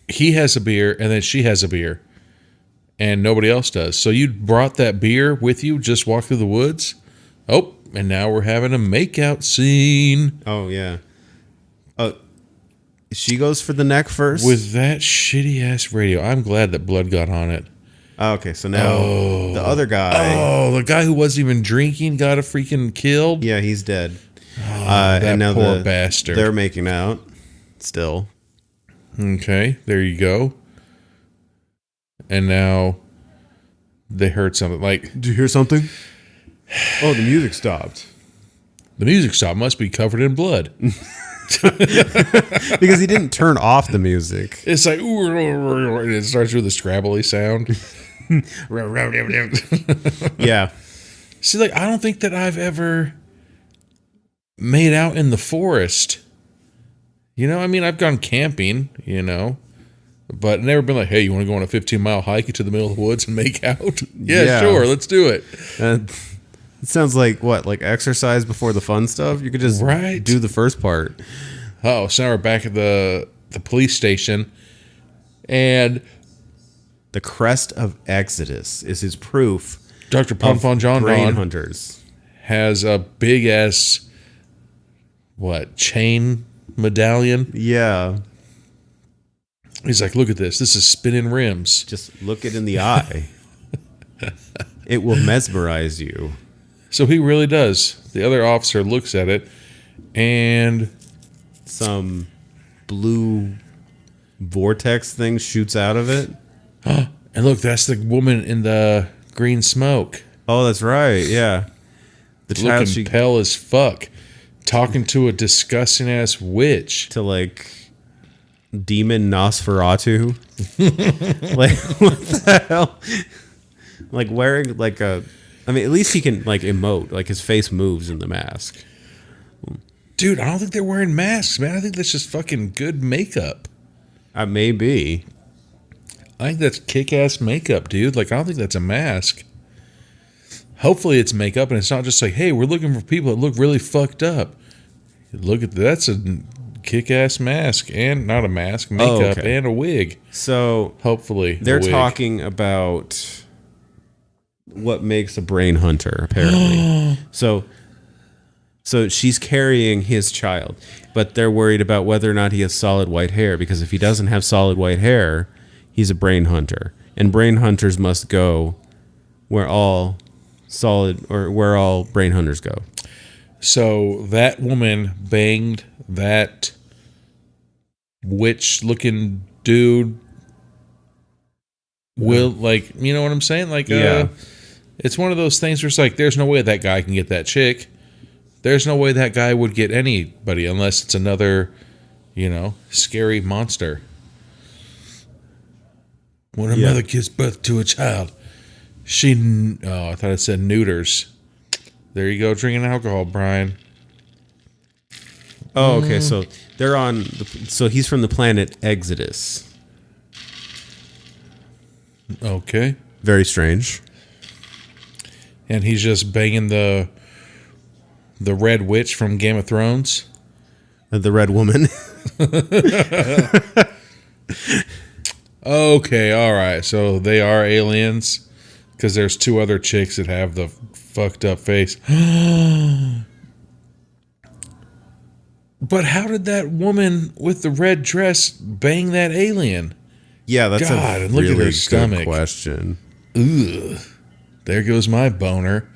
he has a beer and then she has a beer. And nobody else does. So you brought that beer with you, just walk through the woods. Oh, and now we're having a makeout scene. Oh yeah. She goes for the neck first. With that shitty ass radio. I'm glad that blood got on it. Oh, okay, so now the other guy. Oh, the guy who wasn't even drinking got a freaking killed. Yeah, he's dead. that and now poor bastard. They're making out still. Okay, there you go. And now they heard something. Like, Did you hear something? Oh, the music stopped. the music stop must be covered in blood. Because he didn't turn off the music. It's like, ooh, and it starts with a scrabbly sound. Yeah. See, like, I don't think that I've ever made out in the forest. You know, I mean, I've gone camping, you know, but never been like, hey, you want to go on a 15-mile hike into the middle of the woods and make out? Yeah. Sure, let's do it. It sounds like what? Like exercise before the fun stuff? You could just Right. do the first part. Oh, so now we're back at the police station, and The crest of Exodus is his proof Dr. Ponfon John brain Don hunters. has a big-ass, chain medallion. Yeah. He's like, look at this. This is spinning rims. Just look it in the eye. It will mesmerize you. So he really does. The other officer looks at it, and Some blue vortex thing shoots out of it. look, that's the woman in the green smoke. Oh, that's right. Yeah. The child Looking she pale as fuck. Talking to a disgusting-ass witch. to like demon Nosferatu. Like what the hell? Like wearing like a I mean, at least he can like emote, like his face moves in the mask. Dude, I don't think they're wearing masks, man. I think that's just fucking good makeup. Maybe. I think that's kick-ass makeup, dude. Like, I don't think that's a mask. Hopefully it's makeup, and it's not just like, hey, we're looking for people that look really fucked up. Look at that's a kick-ass mask, and not a mask, makeup, okay. and a wig. So Hopefully, they're a wig. talking about what makes a brain hunter, apparently. So she's carrying his child, but they're worried about whether or not he has solid white hair, because if he doesn't have solid white hair, he's a brain hunter. And brain hunters must go where all brain hunters go. So that woman banged that witch-looking dude. Will, like, you know what I'm saying? Like, Yeah. It's one of those things where it's like, there's no way that guy can get that chick. There's no way that guy would get anybody unless it's another, scary monster. When a Yeah. mother gives birth to a child, I thought it said neuters. There you go, drinking alcohol, Brian. Oh, okay. So they're on. So he's from the planet Exodus. Okay. Very strange. And he's just banging the Red Witch from Game of Thrones. The red woman. Okay, all right. So they are aliens because there's 2 other chicks that have the fucked up face. But how did that woman with the red dress bang that alien? Yeah, that's God, a and look at her really stomach. good question. Ugh. There goes my boner.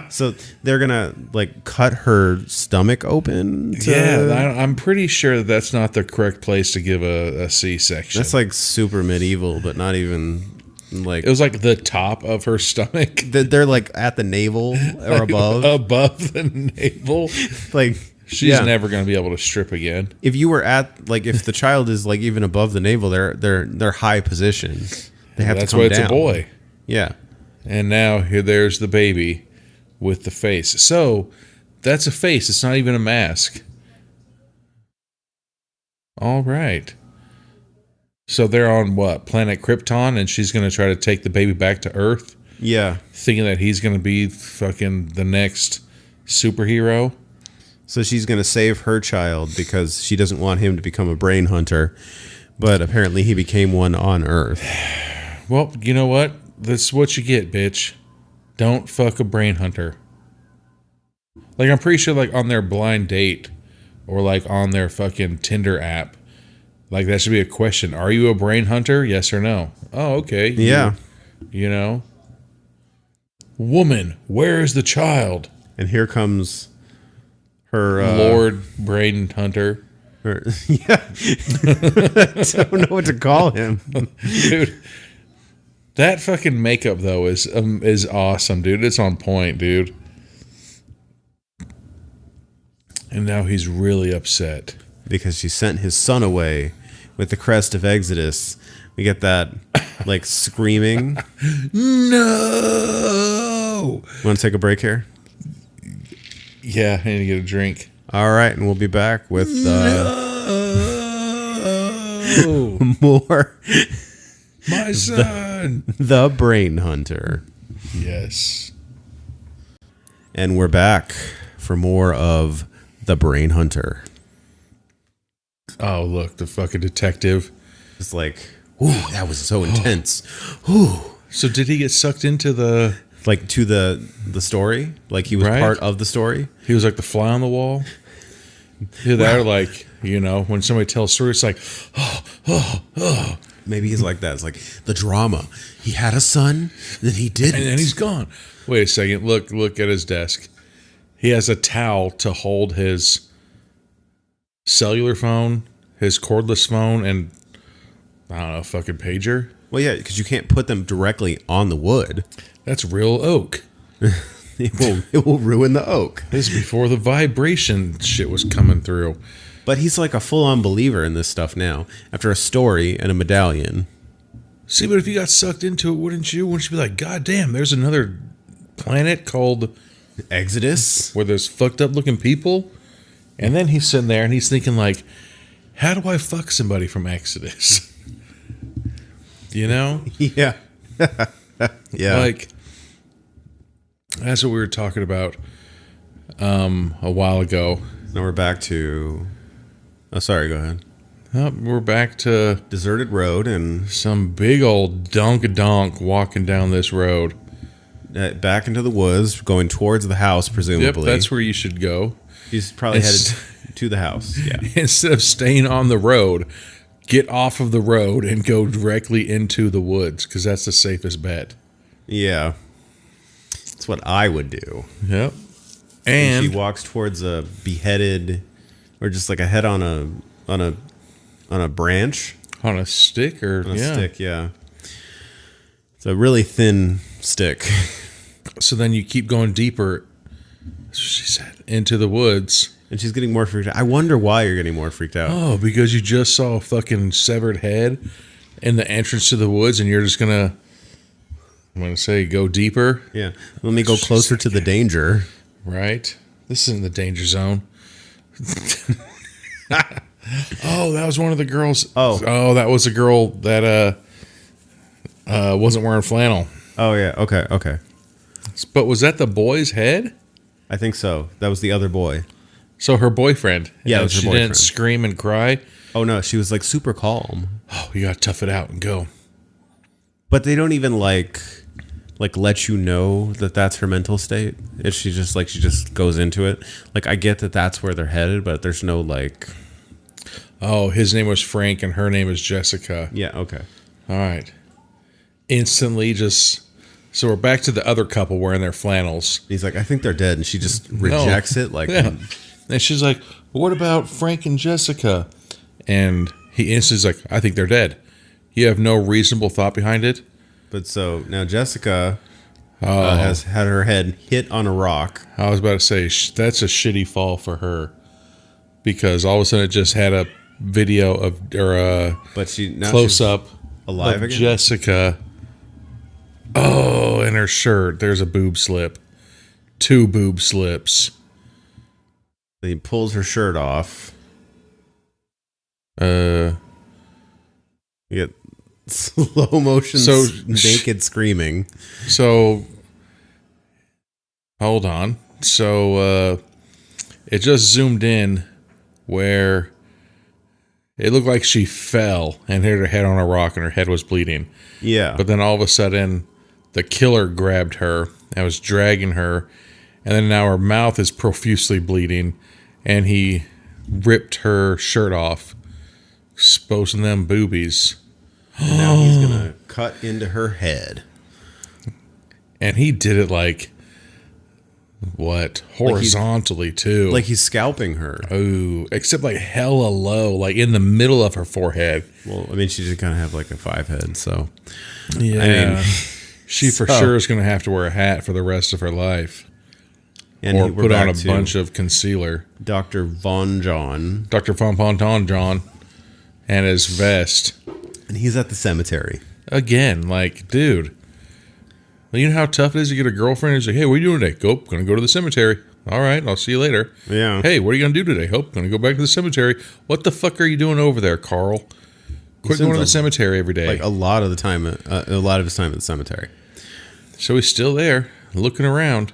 So they're gonna like cut her stomach open. Yeah, I'm pretty sure that's not the correct place to give a C-section. That's like super medieval, but not even like It was like the top of her stomach. they're like at the navel or above. Above the navel. Like She's never going to be able to strip again. If you were at like if the child is like even above the navel, they're high position. They have That's to come why it's down. a boy. Yeah. And now there's the baby with the face. So that's a face. It's not even a mask. All right. So they're on what? Planet Krypton, and she's going to try to take the baby back to Earth, Yeah. thinking that he's going to be fucking the next superhero. So she's going to save her child because she doesn't want him to become a brain hunter. But apparently he became one on Earth. Well, you know what? That's what you get, bitch. Don't fuck a brain hunter. Like, I'm pretty sure, like, on their blind date or, like, on their fucking Tinder app, like, that should be a question. Are you a brain hunter? Yes or no? Oh, okay. Yeah. You know? Woman, where is the child? And here comes her Lord Brain Hunter. Yeah. I don't know what to call him. Dude. That fucking makeup though is awesome, dude. It's on point, dude. And now he's really upset Because she sent his son away with the crest of Exodus. We get that like screaming. No. Want to take a break here? Yeah, I need to get a drink. All right, and we'll be back with more My son. The Brain Hunter. Yes. And we're back for more of The Brain Hunter. Oh, look, the fucking detective. It's like, ooh, that was so intense. Ooh. So did he get sucked into the... Like to the story? Like he was Right. part of the story? He was like the fly on the wall? Yeah, they're like, you know, when somebody tells a story, it's like, Maybe he's like that. It's like the drama. He had a son, then he didn't. and then he's gone. Wait a second. Look at his desk. He has a towel to hold his cellular phone, his cordless phone, and I don't know, fucking pager. Well, yeah, because you can't put them directly on the wood. That's real oak. It will ruin the oak. This is before the vibration shit was coming through. But he's like a full-on believer in this stuff now. After a story and a medallion. See, but if you got sucked into it, wouldn't you? Wouldn't you be like, God damn, there's another planet called Exodus? where there's fucked up looking people? And then he's sitting there and he's thinking like, how do I fuck somebody from Exodus? You know? Yeah. Yeah. Like, that's what we were talking about a while ago. Now we're back to... Oh, sorry, go ahead. We're back to Deserted road and some big old donk walking down this road. back into the woods, going towards the house, presumably. Yep, that's where you should go. He's probably headed to the house. Yeah. Instead of staying on the road, get off of the road and go directly into the woods because that's the safest bet. Yeah. That's what I would do. Yep. And And she walks towards a beheaded, or just like a head on a branch, on a stick or on a stick. Yeah. It's a really thin stick. So then you keep going deeper, she said, into the woods. And she's getting more freaked out. I wonder why you're getting more freaked out. Oh, because you just saw a fucking severed head in the entrance to the woods and you're just gonna, I'm gonna say, go deeper. Yeah. Let me go closer to the danger. Right? This isn't the danger zone. Oh, that was one of the girls. Oh, that was a girl that wasn't wearing flannel. Oh, yeah. Okay. But was that the boy's head? I think so. That was the other boy. So her boyfriend. Yeah, it And was her she boyfriend. didn't scream and cry. Oh, no. She was like super calm. Oh, you gotta tough it out and go. But they don't even like like let you know that that's her mental state? Is she just goes into it? Like, I get that that's where they're headed, but there's no like. Oh, his name was Frank and her name is Jessica. Yeah. Okay. All right. Instantly, just so we're back to the other couple wearing their flannels. He's like, I think they're dead, and she just rejects it. Like, yeah. And she's like, what about Frank and Jessica? And he instantly's like, I think they're dead. You have no reasonable thought behind it. But so now Jessica has had her head hit on a rock. I was about to say, that's a shitty fall for her. Because all of a sudden it just had a video of, or a close up alive of again? Jessica. Oh, in her shirt, there's a boob slip. 2 boob slips. He pulls her shirt off. Uh, You get slow motion naked screaming. So, hold on. So, it just zoomed in where it looked like she fell and hit her head on a rock and her head was bleeding. Yeah. But then all of a sudden, the killer grabbed her and was dragging her. And then now her mouth is profusely bleeding. And he ripped her shirt off, exposing them boobies. And now he's going to cut into her head. And he did it like, what? Horizontally, too. Like he's scalping her. Oh, except like hella low, like in the middle of her forehead. Well, I mean, she did kind of have like a 5 head, so. Yeah. I mean, she for sure is going to have to wear a hat for the rest of her life. And or we're put on back a to bunch of concealer. Dr. Von John. Dr. Von Ponton John and his vest. And he's at the cemetery. Again, like, dude. You know how tough it is to get a girlfriend? He's like, hey, what are you doing today? Gonna go to the cemetery. All right, I'll see you later. Yeah. Hey, what are you gonna do today? Gonna go back to the cemetery. What the fuck are you doing over there, Carl? Quit going to the cemetery every day. Like a lot of the time, a lot of his time at the cemetery. So he's still there, looking around.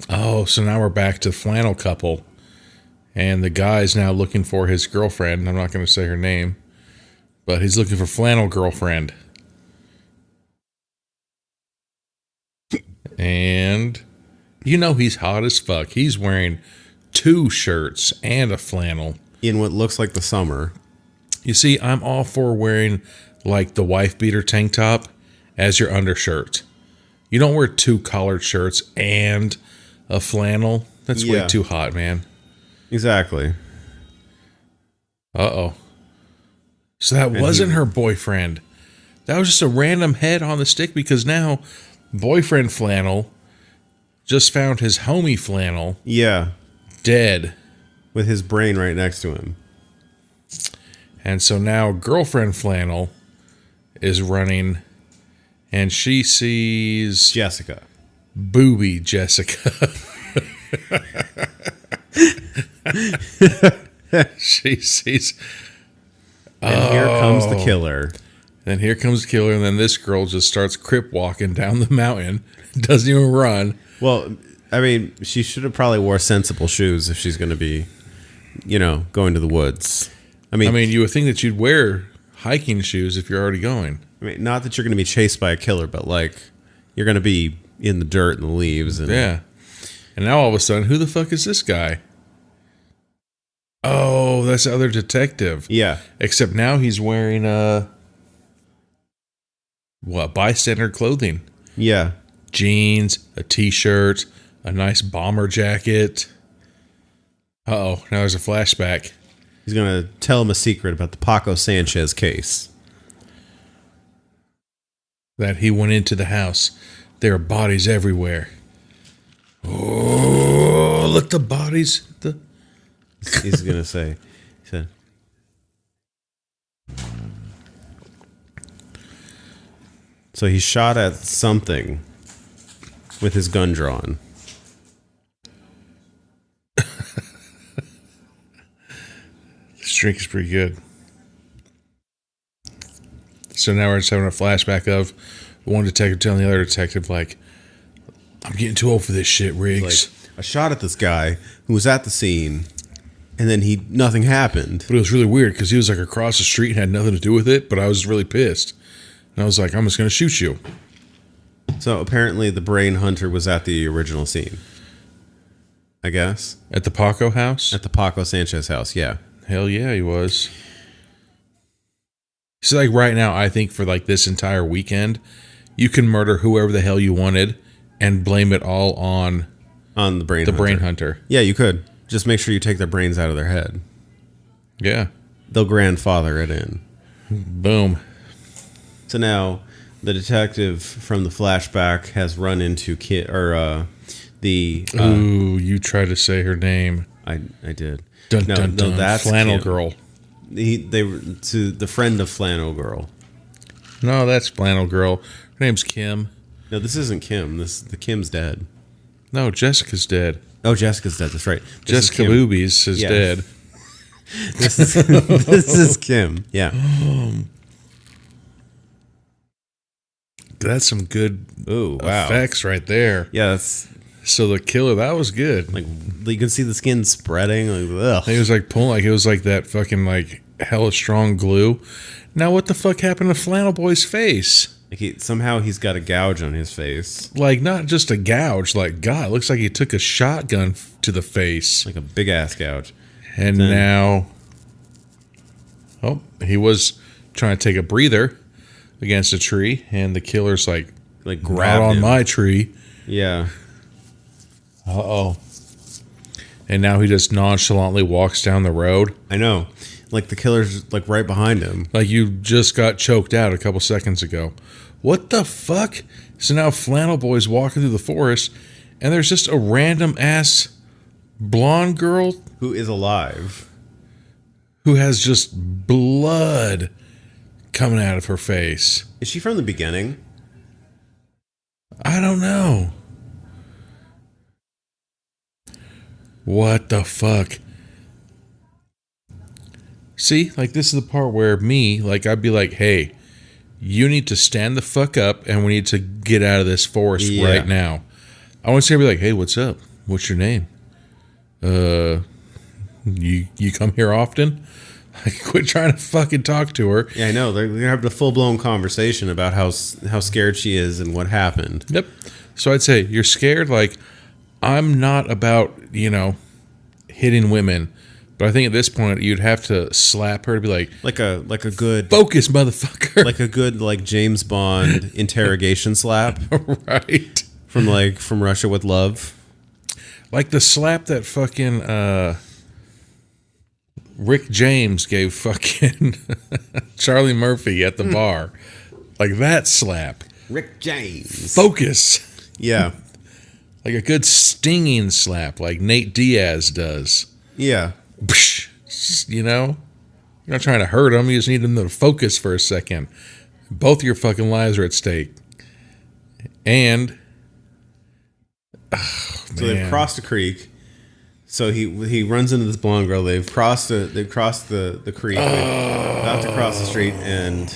Oh, so now we're back to flannel couple. And the guy's now looking for his girlfriend. I'm not going to say her name. But he's looking for flannel girlfriend. And you know he's hot as fuck. He's wearing 2 shirts and a flannel. In what looks like the summer. You see, I'm all for wearing like the wife beater tank top as your undershirt. You don't wear 2 collared shirts and a flannel. That's way too hot, man. Exactly. Uh-oh. So that wasn't her boyfriend. That was just a random head on the stick because now boyfriend flannel just found his homie flannel. Yeah. Dead. With his brain right next to him. And so now girlfriend flannel is running and she sees Jessica. Booby Jessica. She sees. And here comes the killer. Then here comes the killer, and then this girl just starts crip walking down the mountain. Doesn't even run. Well, I mean, she should have probably wore sensible shoes if she's going to be, going to the woods. I mean, you would think that you'd wear hiking shoes if you're already going. I mean, not that you're going to be chased by a killer, but like you're going to be in the dirt and the leaves. And yeah. And now all of a sudden, who the fuck is this guy? Oh, that's the other detective. Yeah. Except now he's wearing bystander clothing. Yeah. Jeans, a t-shirt, a nice bomber jacket. Uh-oh, now there's a flashback. He's going to tell him a secret about the Paco Sanchez case. That he went into the house. There are bodies everywhere. Oh, look, the bodies. He's going to say, he said, so he shot at something with his gun drawn. This drink is pretty good. So now we're just having a flashback of one detective telling the other detective, like, I'm getting too old for this shit, Riggs. Like, I shot at this guy who was at the scene, and then nothing happened. But it was really weird because he was like across the street and had nothing to do with it, but I was really pissed. And I was like, I'm just going to shoot you. So apparently the brain hunter was at the original scene. I guess. At the Paco house? At the Paco Sanchez house, yeah. Hell yeah, he was. So like right now, I think for like this entire weekend, you can murder whoever the hell you wanted and blame it all on the brain hunter. Yeah, you could. Just make sure you take their brains out of their head. Yeah. They'll grandfather it in. Boom. So now the detective from the flashback has run into Ooh, you tried to say her name. I did. Dun, dun, dun. That's Flannel Kim. Girl. They were to the friend of Flannel Girl. No, that's Flannel Girl. Her name's Kim. No, this isn't Kim. The Kim's dead. No, Jessica's dead. Oh, Jessica's dead. That's right. Jessica Boobies is dead. This is Kim. Yeah. That's some good wow. effects right there. Yeah, that's So the killer, that was good. like you can see the skin spreading. Like, ugh. He was like pulling, like it was like that fucking like hella strong glue. Now what the fuck happened to Flannel Boy's face? Like somehow he's got a gouge on his face, Like not just a gouge, like God, it looks like he took a shotgun to the face. like a big ass gouge. And Then- now, he was trying to take a breather against a tree, and the killer's like Like not grabbed on him. my tree. Yeah. Uh-oh. And now he just nonchalantly walks down the road. I know. Like the killer's like right behind him. Like you just got choked out a couple seconds ago. What the fuck? So now Flannel Boy's walking through the forest, and there's just a random ass blonde girl Who is alive? who has just blood coming out of her face. Is she from the beginning? I don't know. What the fuck? See, like this is the part where I'd be like, hey, you need to stand the fuck up and we need to get out of this forest Yeah. right now. I want to say, be like, hey, what's up? What's your name? You come here often? Like, quit trying to fucking talk to her. Yeah, I know. They're gonna have a full blown conversation about how scared she is and what happened. Yep. So I'd say, you're scared? Like, I'm not about, hitting women. But I think at this point, you'd have to slap her to be like Like a good focus, motherfucker. like a good like James Bond interrogation slap Right. from Russia with Love. Like the slap that fucking Rick James gave fucking Charlie Murphy at the bar. Like that slap. Rick James. Focus. Yeah. Like a good stinging slap like Nate Diaz does. Yeah. You're not trying to hurt him. You just need him to focus for a second. Both your fucking lives are at stake. And So they've crossed a creek. So he runs into this blonde girl. They've crossed the creek. They're about to cross the street, and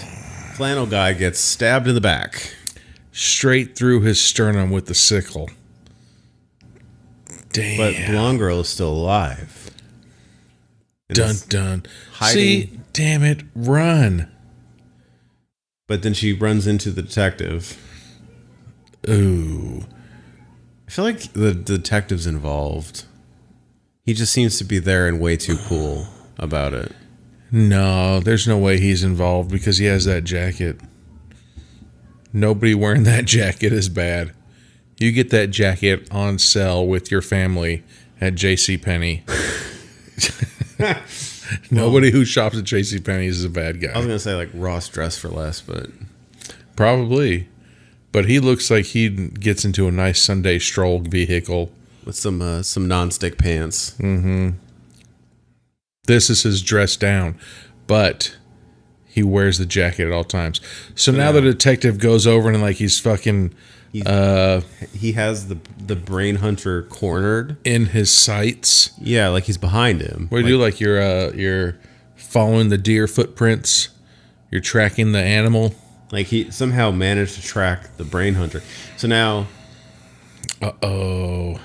Flannel Guy gets stabbed in the back. straight through his sternum with the sickle. Damn. But blonde girl is still alive. And Dun is dun. hiding- See, damn it, run. But then she runs into the detective. Ooh. I feel like the detective's involved. He just seems to be there and way too cool about it. No, there's no way he's involved because he has that jacket. Nobody wearing that jacket is bad. You get that jacket on sale with your family at JCPenney. Nobody who shops at JCPenney's is a bad guy. I was gonna say like Ross Dress for Less, but Probably. But he looks like he gets into a nice Sunday stroll vehicle. with some non-stick pants. This is his dress down, but he wears the jacket at all times. So now the detective goes over and like he's fucking He has the brain hunter cornered. in his sights. Yeah, like he's behind him. What do you do? Like you're following the deer footprints. You're tracking the animal. Like he somehow managed to track the brain hunter. So now Uh-oh.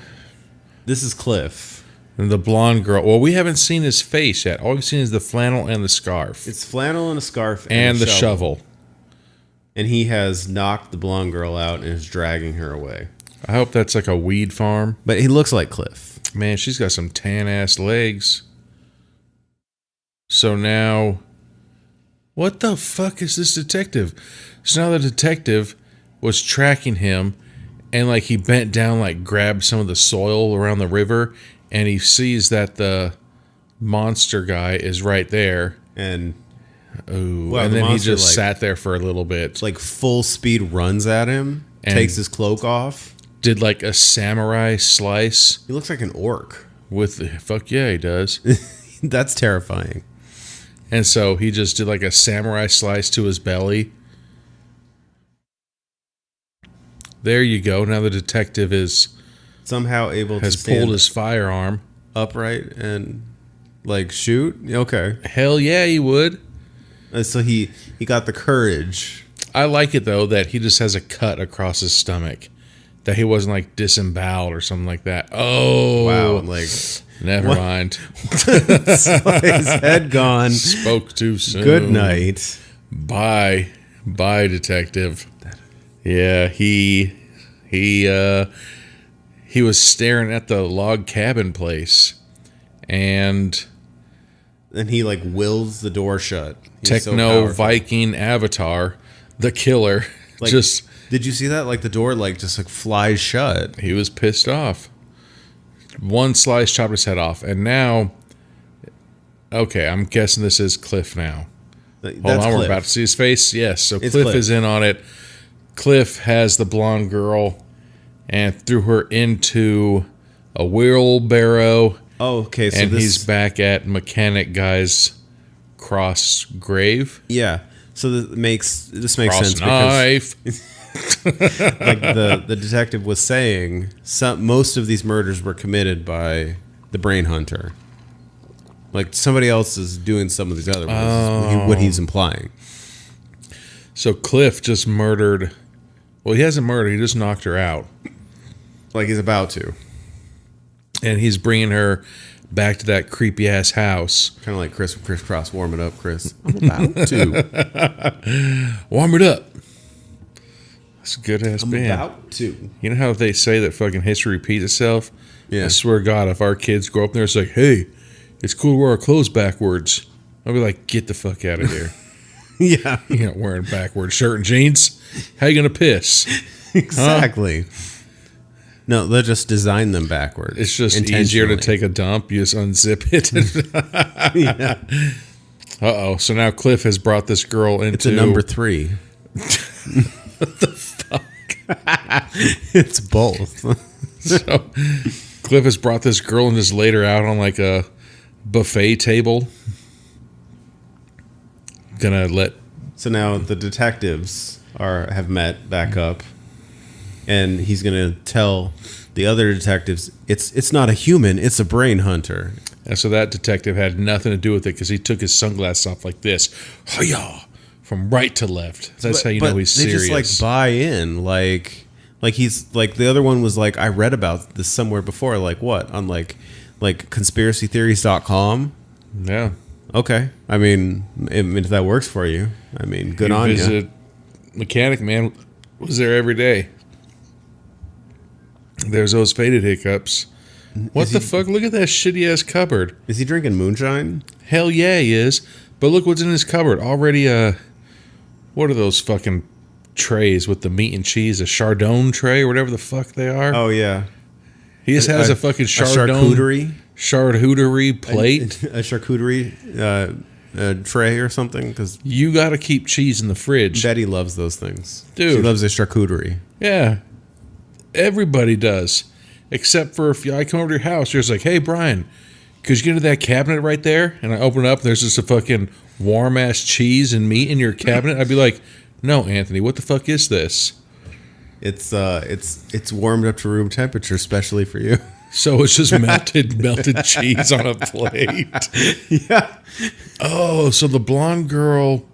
this is Cliff. And the blonde girl. Well, we haven't seen his face yet. All we've seen is the flannel and the scarf. It's flannel and a scarf and the shovel. And he has knocked the blonde girl out and is dragging her away. I hope that's like a weed farm. But he looks like Cliff. Man, she's got some tan ass legs. So now, what the fuck is this detective? So now the detective was tracking him, and like he bent down, like grabbed some of the soil around the river, and he sees that the monster guy is right there. And Ooh, Well, and the then he monster, just like- sat there for a little bit. like full speed runs at him, And- takes his cloak off. Did like a samurai slice He looks like an orc. with fuck yeah, he does. That's terrifying. And so he just did like a samurai slice to his belly. There you go. Now the detective Somehow able has to stand pulled his firearm. upright and like shoot. Okay. Hell yeah, he would. So he got the courage. I like it though that he just has a cut across his stomach. That he wasn't like disemboweled or something like that. Oh Wow. Like never What? mind. his head gone. Spoke too soon. Good night. Bye, detective. Yeah, he was staring at the log cabin place, and And he like wills the door shut. He's so Techno powerful. Viking Avatar, the killer, Like, just did you see that? Like the door like just like flies shut. he was pissed off. One slice chopped his head off, and now, okay, I'm guessing this is Cliff now. That's Hold on, we're Cliff. about to see his face. Yes, so It's Cliff Cliff. is in on it. Cliff has the blonde girl and threw her into a wheelbarrow, Oh, okay. So and this, he's back at mechanic guy's cross grave. yeah. So this makes Cross sense because knife. like the detective was saying, most of these murders were committed by the brain hunter. Like somebody else is doing some of these other ones. Is what he's implying. So Cliff just murdered. Well, he hasn't murdered. He just knocked her out, Like he's about to. and he's bringing her back to that creepy ass house. Kind of like Chris Cross warming up, Chris. I'm about to. Warm it up. That's a good ass I'm band. about to. You know how they say that fucking history repeats itself? Yeah. I swear to God, if our kids grow up there, it's like, hey, it's cool to wear our clothes backwards. I'll be like, get the fuck out of here. Yeah. You're not wearing backward shirt and jeans. How you gonna piss? Exactly. No, they'll just design them backwards. It's just easier to take a dump. You just unzip it. Yeah. Uh-oh. So now Cliff has brought this girl into... It's a number 3. What the fuck? It's both. So Cliff has brought this girl and just laid her out on like a buffet table. Gonna let... So now the detectives have met back up, and he's gonna tell the other detectives it's not a human, it's a brain hunter. And so that detective had nothing to do with it because he took his sunglasses off like this. Hi-yah! From right to left. That's how you know he's they serious. just like buy in, like he's like the other one was like, I read about this somewhere before, like what on like conspiracytheories.com. Yeah. Okay, I mean if that works for you, I mean good on you. Visit Mechanic Man was there every day. There's those faded hiccups. What the fuck? Look at that shitty ass cupboard. Is he drinking moonshine? Hell yeah, he is. But look what's in his cupboard. Already, what are those fucking trays with the meat and cheese? A Chardonnay tray or whatever the fuck they are? Oh yeah, he just has a fucking charcuterie. Charcuterie plate. A charcuterie tray or something, because You got to keep cheese in the fridge. Betty loves those things. Dude. She loves a charcuterie. Yeah. Everybody does. Except for if I come over to your house, you're just like, hey, Brian, could you get into that cabinet right there? And I open it up, and there's just a fucking warm-ass cheese and meat in your cabinet. I'd be like, no, Anthony, what the fuck is this? It's warmed up to room temperature, especially for you. So it's just melted cheese on a plate. Yeah. Oh, so the blonde girl,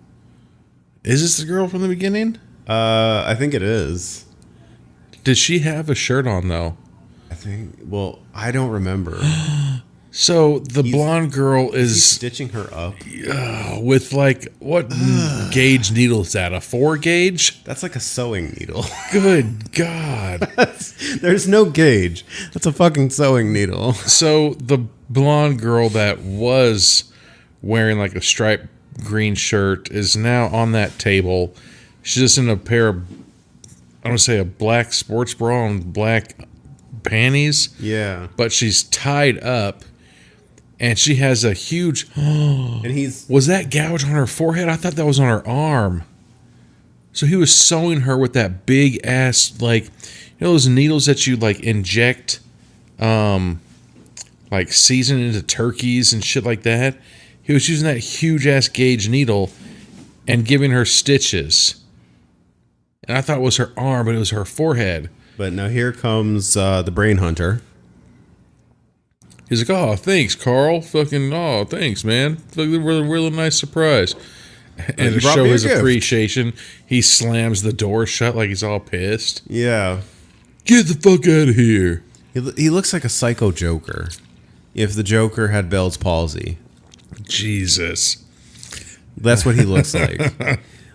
is this the girl from the beginning? I think it is. Did she have a shirt on, though? I think. Well, I don't remember. So the blonde girl He's is stitching her up. with like what gauge needle is that? A 4 gauge? That's like a sewing needle. Good God. There's no gauge. That's a fucking sewing needle. So the blonde girl that was wearing like a striped green shirt is now on that table. She's just in a pair of, I want to say, a black sports bra and black panties. Yeah. But she's tied up. And she has a huge. And he's. Was that gouge on her forehead? I thought that was on her arm. So he was sewing her with that big ass, like, you know, those needles that you like inject, like season into turkeys and shit like that. He was using that huge ass gauge needle and giving her stitches. And I thought it was her arm, but it was her forehead. But now here comes the brain hunter. He's like, oh, thanks, Carl. Fucking, oh, thanks, man. Really nice surprise. And to show his appreciation, he slams the door shut like he's all pissed. Yeah. Get the fuck out of here. He looks like a psycho Joker. If the Joker had Bell's palsy. Jesus. That's what he looks like.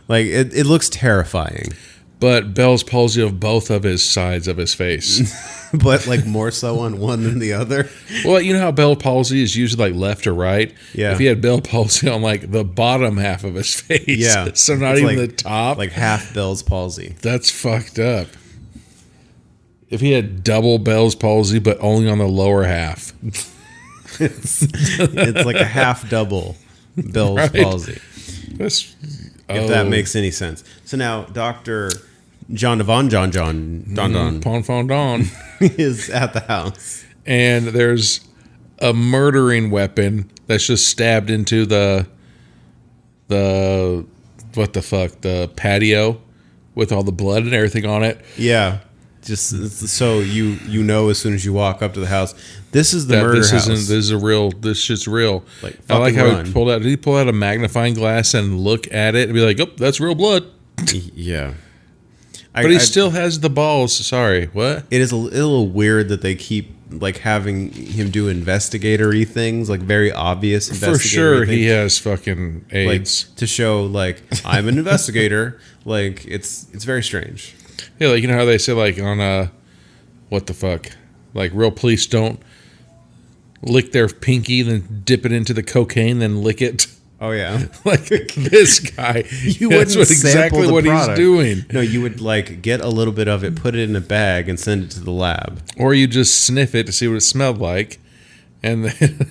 Like, it looks terrifying. But Bell's palsy of both of his sides of his face. But, like, more so on one than the other. Well, you know how Bell palsy is usually, like, left or right? Yeah. If he had Bell palsy on, like, the bottom half of his face. Yeah. So not It's even like- the top. Like half Bell's palsy. That's fucked up. If he had double Bell's palsy, but only on the lower half. It's like a half double Bell's Right. palsy. That's, If that makes any sense. So now Dr. John Don Pon is at the house. And there's a murdering weapon that's just stabbed into the what the fuck, the patio with all the blood and everything on it. Yeah. Just so you know as soon as you walk up to the house, this is the murder house. This shit's real. Like, I like how fucking he pulled out. Did he pull out a magnifying glass and look at it and be like, "Oh, that's real blood"? Yeah. But he still has the balls. Sorry, what? It is a little weird that they keep like having him do investigatory things, like very obvious investigatory For sure, things. he has fucking like AIDS. to show like I'm an investigator. Like it's very strange. Yeah, like you know how they say like on what the fuck? Like real police don't lick their pinky, then dip it into the cocaine, then lick it. Oh yeah. Like this guy. You That's wouldn't exactly sample the what product. he's doing. No, you would like get a little bit of it, put it in a bag, and send it to the lab. Or you just sniff it to see what it smelled like. And then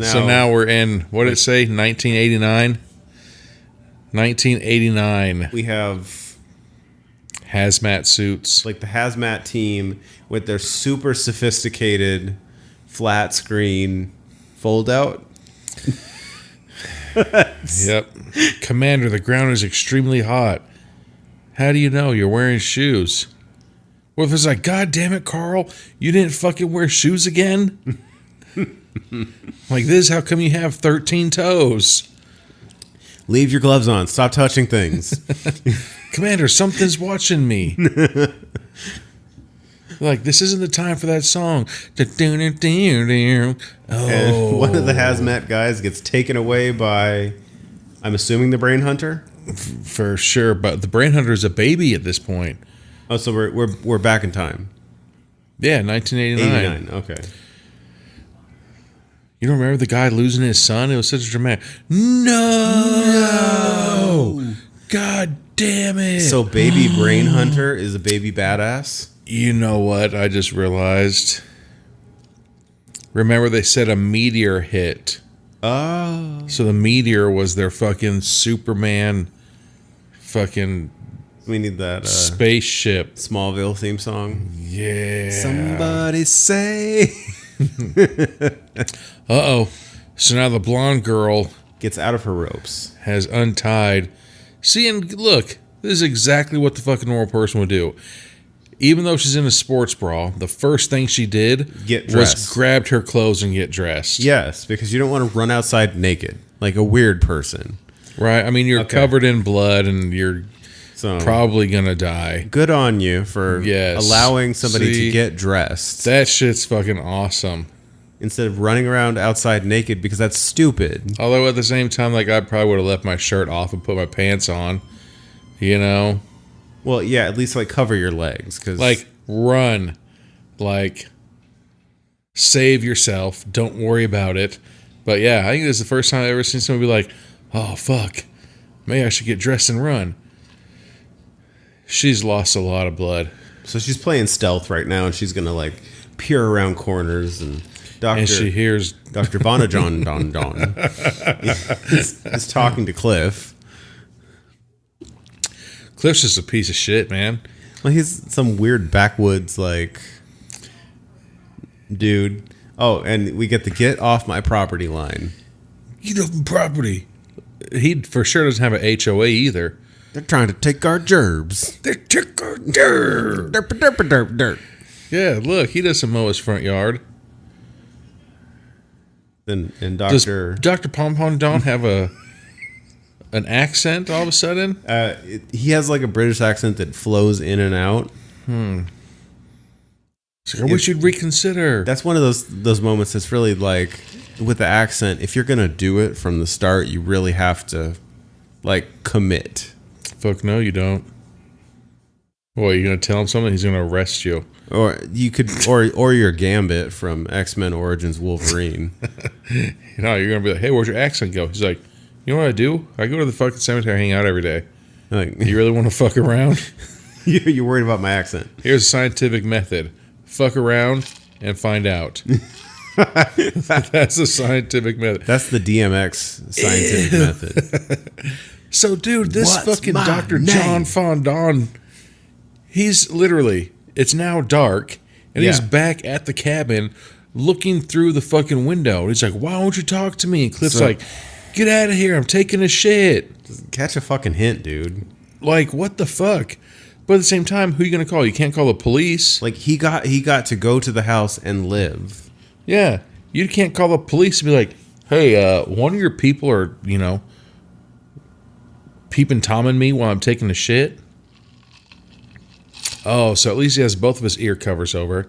so now we're in, what did it say? 1989? 1989. we have Hazmat suits. like the hazmat team with their super sophisticated flat screen fold out. Yep. Commander, the ground is extremely hot. How do you know? You're wearing shoes. Well, if it's like, God damn it, Carl, you didn't fucking wear shoes again? Like this, how come you have 13 toes? Leave your gloves on. Stop touching things. Commander, something's watching me. Like, this isn't the time for that song. And one of the hazmat guys gets taken away by, I'm assuming, the brain hunter. For sure, but the brain hunter is a baby at this point. Oh, so we're back in time. Yeah, 1989. 89. Okay. You don't remember the guy losing his son? It was such a dramatic. No! God damn it! So baby brain hunter is a baby badass. You know what? I just realized. Remember, they said a meteor hit. Oh. So the meteor was their fucking Superman, fucking We need that spaceship. Smallville theme song. Yeah. Somebody say. Uh-oh. So now the blonde girl Gets out of her ropes. has untied. See, and look, this is exactly what the fucking normal person would do. Even though she's in a sports bra, the first thing she did Get was dressed. grabbed her clothes and get dressed. Yes, because you don't want to run outside naked like a weird person. Right? I mean, you're Okay. covered in blood and you're So probably gonna die. good on you for allowing somebody to get dressed. That shit's fucking awesome. Instead of running around outside naked, because that's stupid. Although at the same time, like, I probably would have left my shirt off and put my pants on. You know? Well, yeah, at least like cover your legs, because Like, run. Like, save yourself. Don't worry about it. But yeah, I think this is the first time I've ever seen somebody be like, oh, fuck. Maybe I should get dressed and run. She's lost a lot of blood. So she's playing stealth right now, and she's gonna like peer around corners, and she hears Dr. Bonajon Don is talking to Cliff. Cliff's just a piece of shit, man. Well, he's some weird backwoods like dude. Oh, and we get the get off my property line. Get off my property. He for sure doesn't have an HOA either. They're trying to take our gerbs. They took our dirt. Derp. Yeah, look, he doesn't mow his front yard. And Does Dr. Dr. Pompon Don have an accent all of a sudden? He has like a British accent that flows in and out. So I wish you'd reconsider. That's one of those moments that's really like, with the accent, if you're going to do it from the start, you really have to like commit. Fuck no, you don't. What, you going to tell him something? He's going to arrest you. Or you could, or your Gambit from X-Men Origins Wolverine. You know, you're going to be like, hey, where'd your accent go? He's like, you know what I do? I go to the fucking cemetery, hang out every day. Like, You really want to fuck around? you're worried about my accent. Here's a scientific method. Fuck around and find out. That's a scientific method. That's the DMX scientific method. So, dude, this What's fucking my Dr. name? John Fondon, he's literally, it's now dark, and he's Yeah. back at the cabin looking through the fucking window. He's like, why won't you talk to me? And Cliff's like, get out of here. I'm taking a shit. Catch a fucking hint, dude. Like, what the fuck? But at the same time, who are you going to call? You can't call the police. Like he got to go to the house and live. Yeah. You can't call the police and be like, hey, one of your people are, you know, peeping Toming me while I'm taking a shit. Oh, so at least he has both of his ear covers over.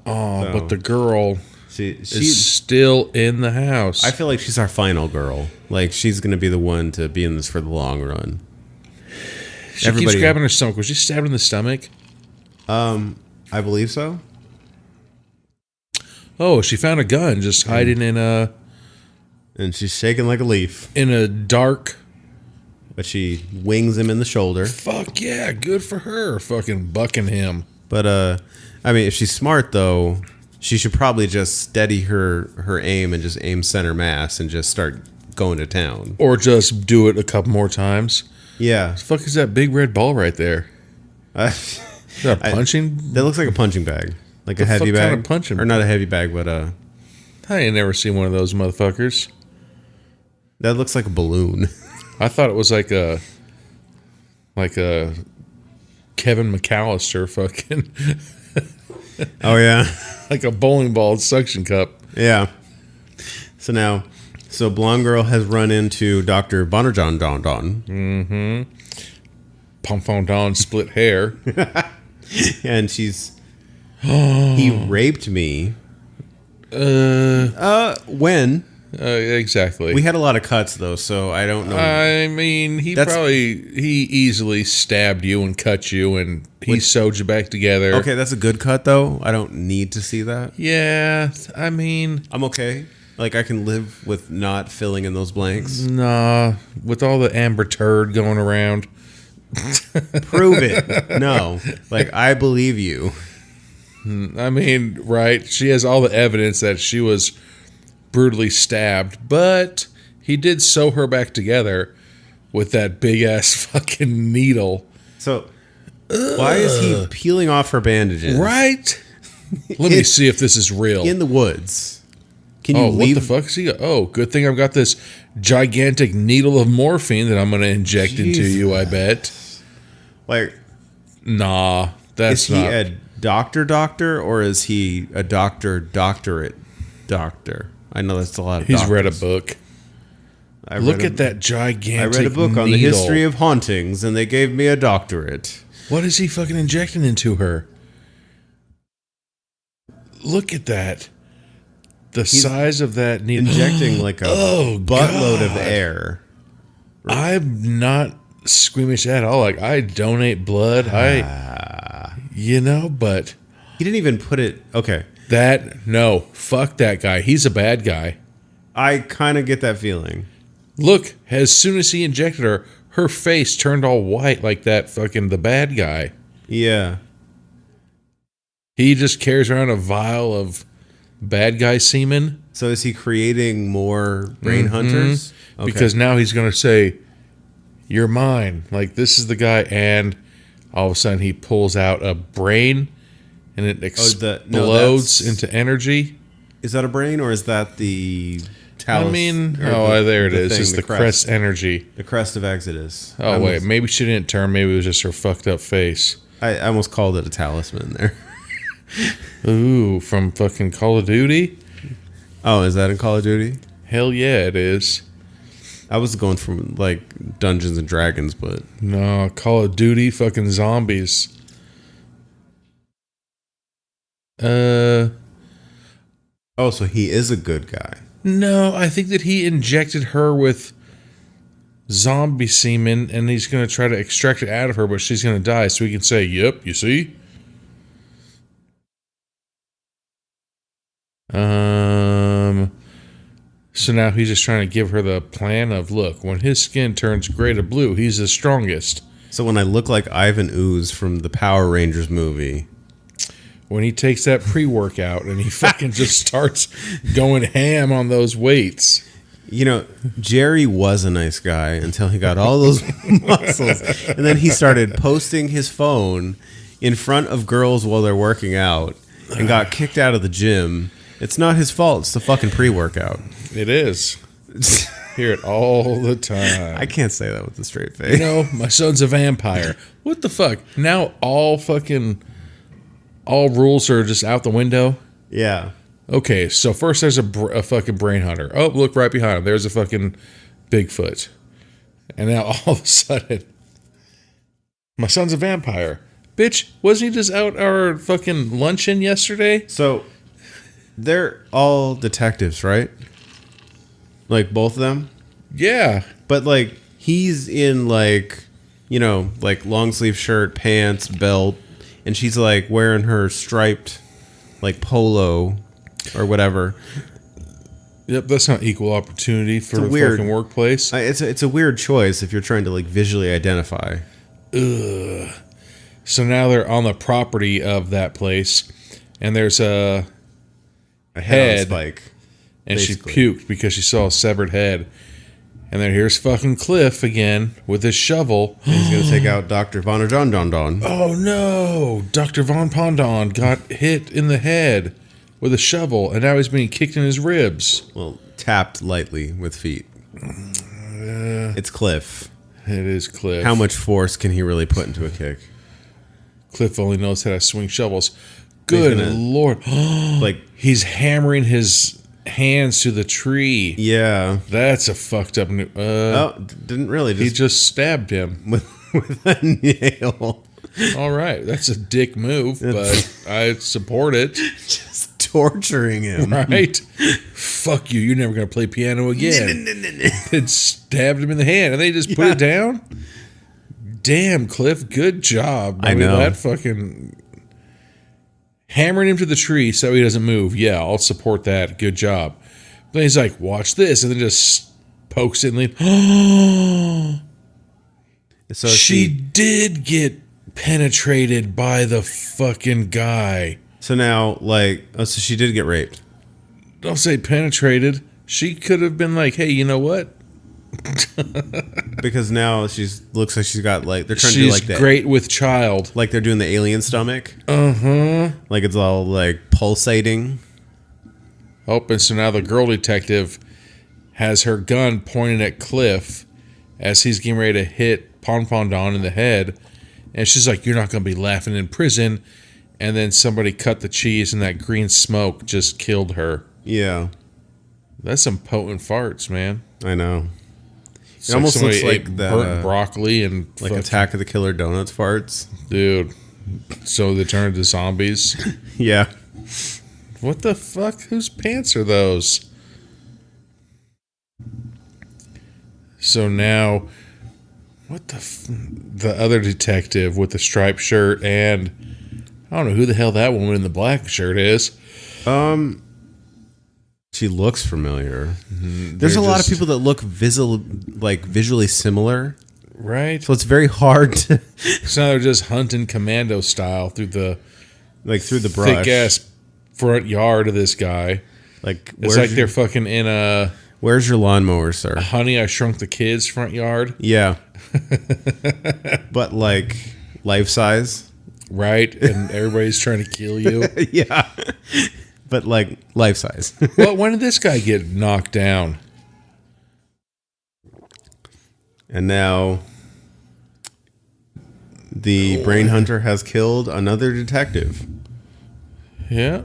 Oh, So, but the girl She is still in the house. I feel like she's our final girl. Like she's gonna be the one to be in this for the long run. she keeps grabbing her stomach. Was she stabbed in the stomach? I believe so. Oh, she found a gun just hiding in a she's shaking like a leaf. Dark. But she wings him in the shoulder. Fuck yeah, good for her. Fucking bucking him. But I mean, if she's smart though, she should probably just steady her aim and just aim center mass and just start going to town. Or just do it a couple more times. Yeah. The fuck is that big red ball right there? Is that a punching? That looks like a punching bag. Like a The heavy fuck bag. kind of punching- Or not a heavy bag, but I ain't never seen one of those motherfuckers. that looks like a balloon. I thought it was like a Kevin McAllister fucking Oh yeah. like a bowling ball suction cup. Yeah. So blonde girl has run into Dr. Bonajon Don. Pomfondon split hair. And he raped me. When? Exactly. We had a lot of cuts though, so I don't know. I mean, he easily stabbed you and cut you, and he sewed you back together. Okay, that's a good cut though. I don't need to see that. Yeah, I mean, I'm okay. Like I can live with not filling in those blanks. nah. With all the amber turd going around, Prove it. No. Like I believe you. I mean, right? She has all the evidence that she was brutally stabbed, but he did sew her back together with that big ass fucking needle. So why is he peeling off her bandages? Right? Let me see if this is real. In the woods. Can you Oh, leave? what the fuck is he? Oh, good thing I've got this gigantic needle of morphine that I'm going to inject into you, I bet. Like, Nah, that's is he not. a doctor, or is he a doctorate doctor? I know that's a lot of He's read a doctors. book. Look at that gigantic I read a book on the needle. history of hauntings, and they gave me a doctorate. What is he fucking injecting into her? Look at that. The size of that needle. Injecting like a buttload of air. I'm not squeamish at all. Like, I donate blood. But He didn't even put it... Okay. Fuck that guy. He's a bad guy. I kind of get that feeling. Look, as soon as he injected her, her face turned all white like that fucking the bad guy. Yeah. He just carries around a vial of bad guy semen. So is he creating more brain hunters? Okay. Because now he's going to say, you're mine. Like, this is the guy. And all of a sudden he pulls out a brain and it explodes into energy. Is that a brain or is that the talus? There it is. It's the crest energy. The crest of Exodus. Wait. Maybe she didn't turn. Maybe it was just her fucked up face. I almost called it a talisman there. Ooh, from fucking Call of Duty? Oh, is that in Call of Duty? Hell yeah, it is. I was going from, like, Dungeons and Dragons, but... No, Call of Duty, fucking zombies. Oh, so he is a good guy. No, I think that he injected her with zombie semen, and he's going to try to extract it out of her, but she's going to die, so he can say, yep, you see? So now he's just trying to give her the plan of, look, when his skin turns gray to blue, he's the strongest. So when I look like Ivan Ooze from the Power Rangers movie... When he takes that pre-workout and he fucking just starts going ham on those weights. You know, Jerry was a nice guy until he got all those muscles. And then he started posting his phone in front of girls while they're working out and got kicked out of the gym. It's not his fault. It's the fucking pre-workout. It is. Hear it all the time. I can't say that with a straight face. You know, my son's a vampire. What the fuck? Now all rules are just out the window? Yeah. Okay, so first there's a fucking brain hunter. Oh, look right behind him. There's a fucking Bigfoot. And now all of a sudden, my son's a vampire. Bitch, wasn't he just out our fucking luncheon yesterday? So, they're all detectives, right? Like, both of them? Yeah. But, like, he's in, like, you know, like, long sleeve shirt, pants, belt, and she's, like, wearing her striped, like, polo or whatever. Yep, that's not equal opportunity for the fucking workplace. It's a weird choice if you're trying to, like, visually identify. Ugh. So now they're on the property of that place, and there's a head on a spike, and basically. She puked because she saw a severed head. And then here's fucking Cliff again with his shovel. And he's going to take out Dr. Von Don Don Don. Oh no! Dr. Von Pondon got hit in the head with a shovel, and now he's being kicked in his ribs. Well, tapped lightly with feet. It's Cliff. It is Cliff. How much force can he really put into a kick? Cliff only knows how to swing shovels. Good Lord. Like, he's hammering his hands to the tree. Yeah. That's a fucked up... didn't really. He just stabbed him. With a nail. All right. That's a dick move, but I support it. Just torturing him. Right? Fuck you. You're never going to play piano again. It stabbed him in the hand, and they just put it down? Damn, Cliff. Good job. I know. That fucking... Hammering him to the tree so he doesn't move. Yeah, I'll support that. Good job. Then he's like, watch this. And then just pokes it and leaves. So she did get penetrated by the fucking guy. So now, like, so she did get raped. Don't say penetrated. She could have been like, hey, you know what? Because now looks like she's got, like, they're trying to do like that. She's great with child. Like they're doing the alien stomach. Uh-huh. Like it's all, like, pulsating. Oh, and so now the girl detective has her gun pointed at Cliff as he's getting ready to hit Pon Pondon in the head. And she's like, you're not going to be laughing in prison. And then somebody cut the cheese and that green smoke just killed her. Yeah. That's some potent farts, man. I know. It almost looks like that, burnt broccoli and like Attack of the Killer Donuts farts. dude. So they turn into zombies. Yeah. What the fuck? Whose pants are those? So now, what the other detective with the striped shirt and I don't know who the hell that woman in the black shirt is. She looks familiar. There's a lot of people that look visually similar, right? so it's very hard to So now they're just hunting commando style through the brush. thick ass front yard of this guy. Like It's like they're fucking in a where's your lawnmower, sir? Honey, I Shrunk the Kids front yard. Yeah. But like life size. Right? And everybody's trying to kill you. Yeah. But like life size. Well, when did this guy get knocked down? And now the brain hunter has killed another detective. Yeah.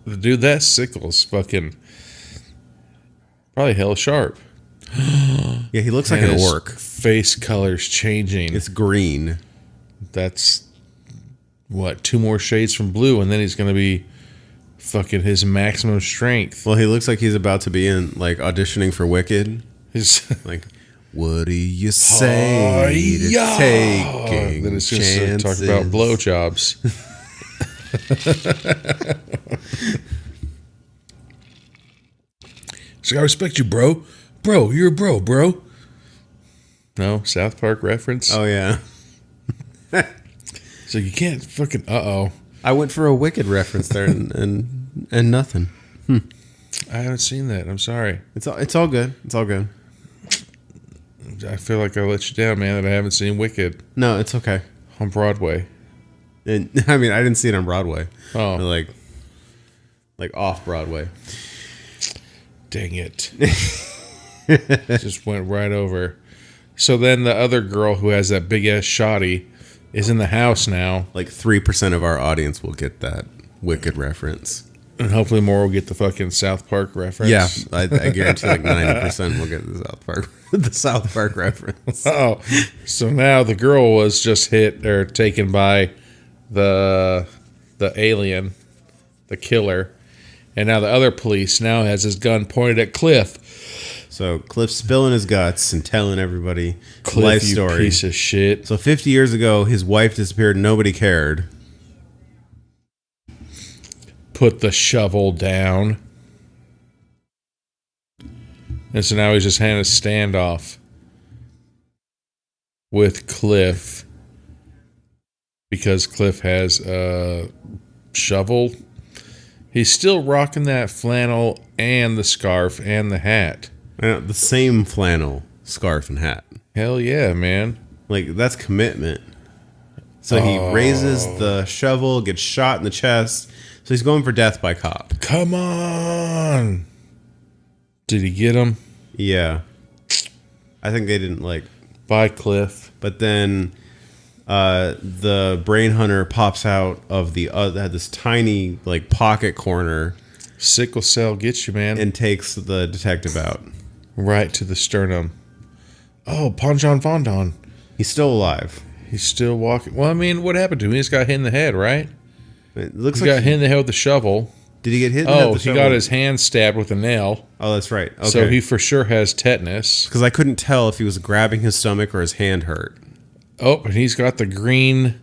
The dude, that sickle's fucking probably hell sharp. Yeah, he looks like And an his orc. Face color's changing. It's green. That's what, 2 more shades from blue, and then he's gonna be fucking his maximum strength. Well, he looks like he's about to be in like auditioning for Wicked. His Like, what do you say to taking then it's just chances? talk about blowjobs. So I respect you, bro. Bro, you're a bro. No, South Park reference. Oh yeah, So you can't fucking. I went for a Wicked reference there and nothing. I haven't seen that. I'm sorry. It's all good. It's all good. I feel like I let you down, man. That I haven't seen Wicked No, it's okay. on Broadway. And, I mean, I didn't see it on Broadway. Oh. But, like off Broadway. Dang it. Just went right over. So then the other girl who has that big ass shoddy is in the house now. Like 3% of our audience will get that Wicked reference. And hopefully more will get the fucking South Park reference. Yeah, I guarantee like 90% will get the South Park reference. Oh, so now the girl was just hit or taken by the alien, the killer, and now the other police now has his gun pointed at Cliff. So Cliff's spilling his guts and telling everybody Cliff, life you story. piece of shit. So 50 years ago, his wife disappeared and nobody cared. Put the shovel down. And so now he's just having a standoff with Cliff because Cliff has a shovel. He's still rocking that flannel and the scarf and the hat. The same flannel, scarf, and hat. Hell yeah, man. Like, that's commitment. So he raises the shovel, gets shot in the chest. So he's going for death by cop. Come on. Did he get him? Yeah. I think they didn't By Cliff. But then the brain hunter pops out of had this tiny pocket corner Sickle cell gets you, man. and takes the detective out. Right to the sternum. Oh, Ponjon Fondon. He's still alive. He's still walking. Well, I mean, what happened to him? He just got hit in the head, right? It looks He like got hit in the head with the shovel. Did he get hit? In the head Oh, with the he shovel? got his hand stabbed with a nail. Oh, that's right. Okay. So he for sure has tetanus. Because I couldn't tell if he was grabbing his stomach or his hand hurt. Oh, and he's got the green.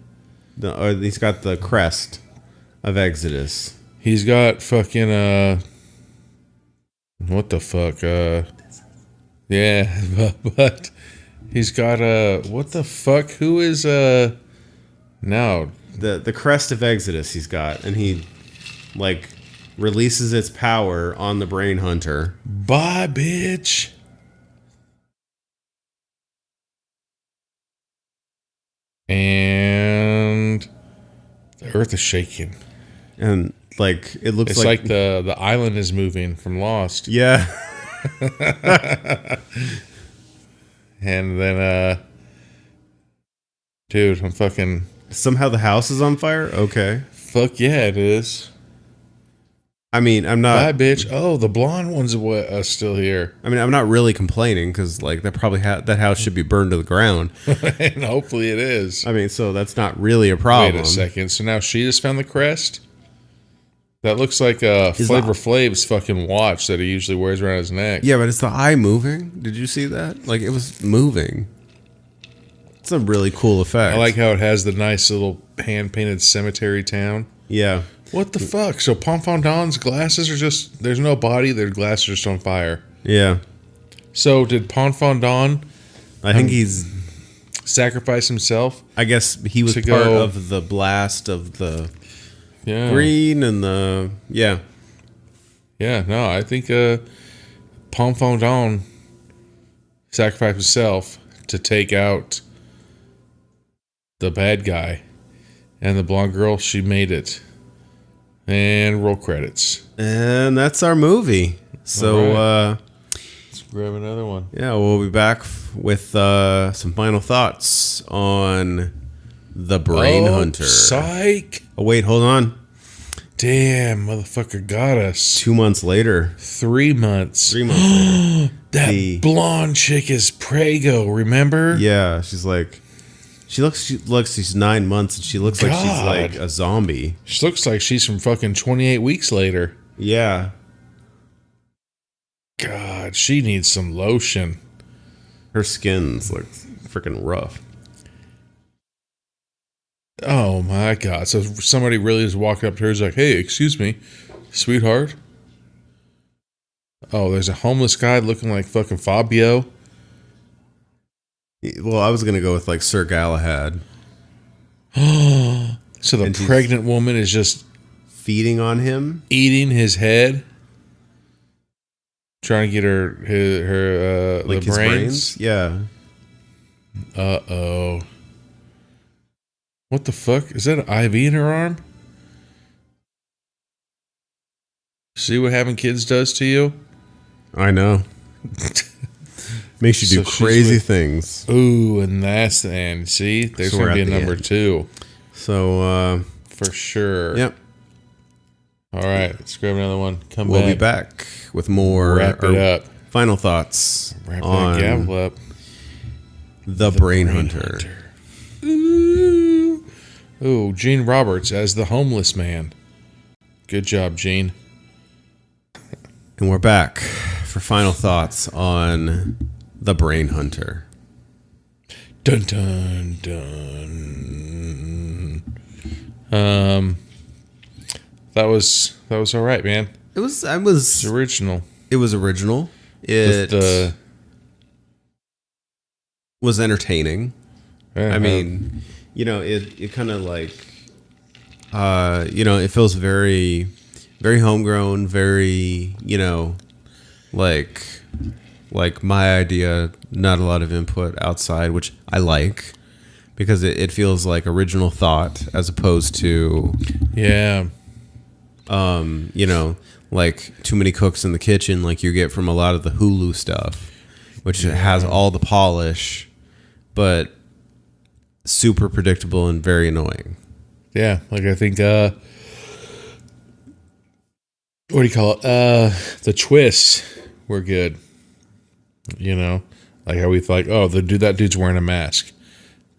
Or he's got the crest of Exodus. He's got fucking what the fuck? Yeah, but he's got what the fuck? Who is no? The crest of Exodus he's got, and he releases its power on the brain hunter. Bye, bitch. And the earth is shaking. And it looks It's like the island is moving from Lost. Yeah. And then dude, I'm fucking Somehow the house is on fire? Okay. fuck yeah, it is. I mean, I'm Bye, not. bitch. Oh, the blonde one's still here. I mean, I'm not really complaining because like that probably that house should be burned to the ground. And hopefully it is. I mean, so that's not really a problem. Wait a second. So now she just found the crest? That looks like Is Flavor the- Flav's fucking watch that he usually wears around his neck. Yeah, but it's the eye moving. Did you see that? Like it was moving. It's a really cool effect. I like how it has the nice little hand-painted cemetery town. Yeah. What the fuck? So Pomfondon's glasses are just... There's no body. Their glasses are just on fire. Yeah. So did Pomfondon I think he's. sacrifice himself? I guess he was To part go- of the blast of the Yeah. green and the yeah. Yeah, no, I think Pomfondon sacrificed himself to take out the bad guy. And the blonde girl, she made it. And roll credits. And that's our movie. So All Let's grab another one. yeah, we'll be back with some final thoughts on The Brain Hunter. Psych. Oh wait, hold on. Damn, motherfucker got us. 2 months later. 3 months. 3 months later. That The- blonde chick is Prego, remember? Yeah, she's like she looks she's 9 months and she looks like she's God. like a zombie. She looks like she's from fucking 28 weeks later. Yeah. God, she needs some lotion. Her skin's like freaking rough. Oh my God. So somebody really just walked up to her and was like, hey, excuse me, sweetheart. Oh, there's a homeless guy looking like fucking Fabio. Well, I was gonna go with like Sir Galahad So the And she's- pregnant woman is just feeding on him. eating his head. Trying to get her Like the his brains. Yeah. Uh-oh. What the fuck? Is that an IV in her arm? See what having kids does to you? I know. Makes you do So she's crazy with- things. Ooh, and that's the end. See? There's So we're going to be at a the number end. 2. So For sure. yep. All right. Let's grab another one. Come We'll back. be back with more Wrap it up. final thoughts Wrap on that gavel up. The Brain Hunter. Ooh. Ooh, Gene Roberts as the homeless man. Good job, Gene. And we're back for final thoughts on The Brain Hunter. Dun dun dun. That was all right, man. It's It's original. it was original. With It was entertaining. I mean, it kind of like it feels very very homegrown, very, like my idea, not a lot of input outside, which I like because it feels like original thought as opposed to yeah. like too many cooks in the kitchen like you get from a lot of the Hulu stuff, which has all the polish, but super predictable and very annoying. Yeah, like I think what do you call it? The twists were good. Like how we thought, oh, that dude's wearing a mask.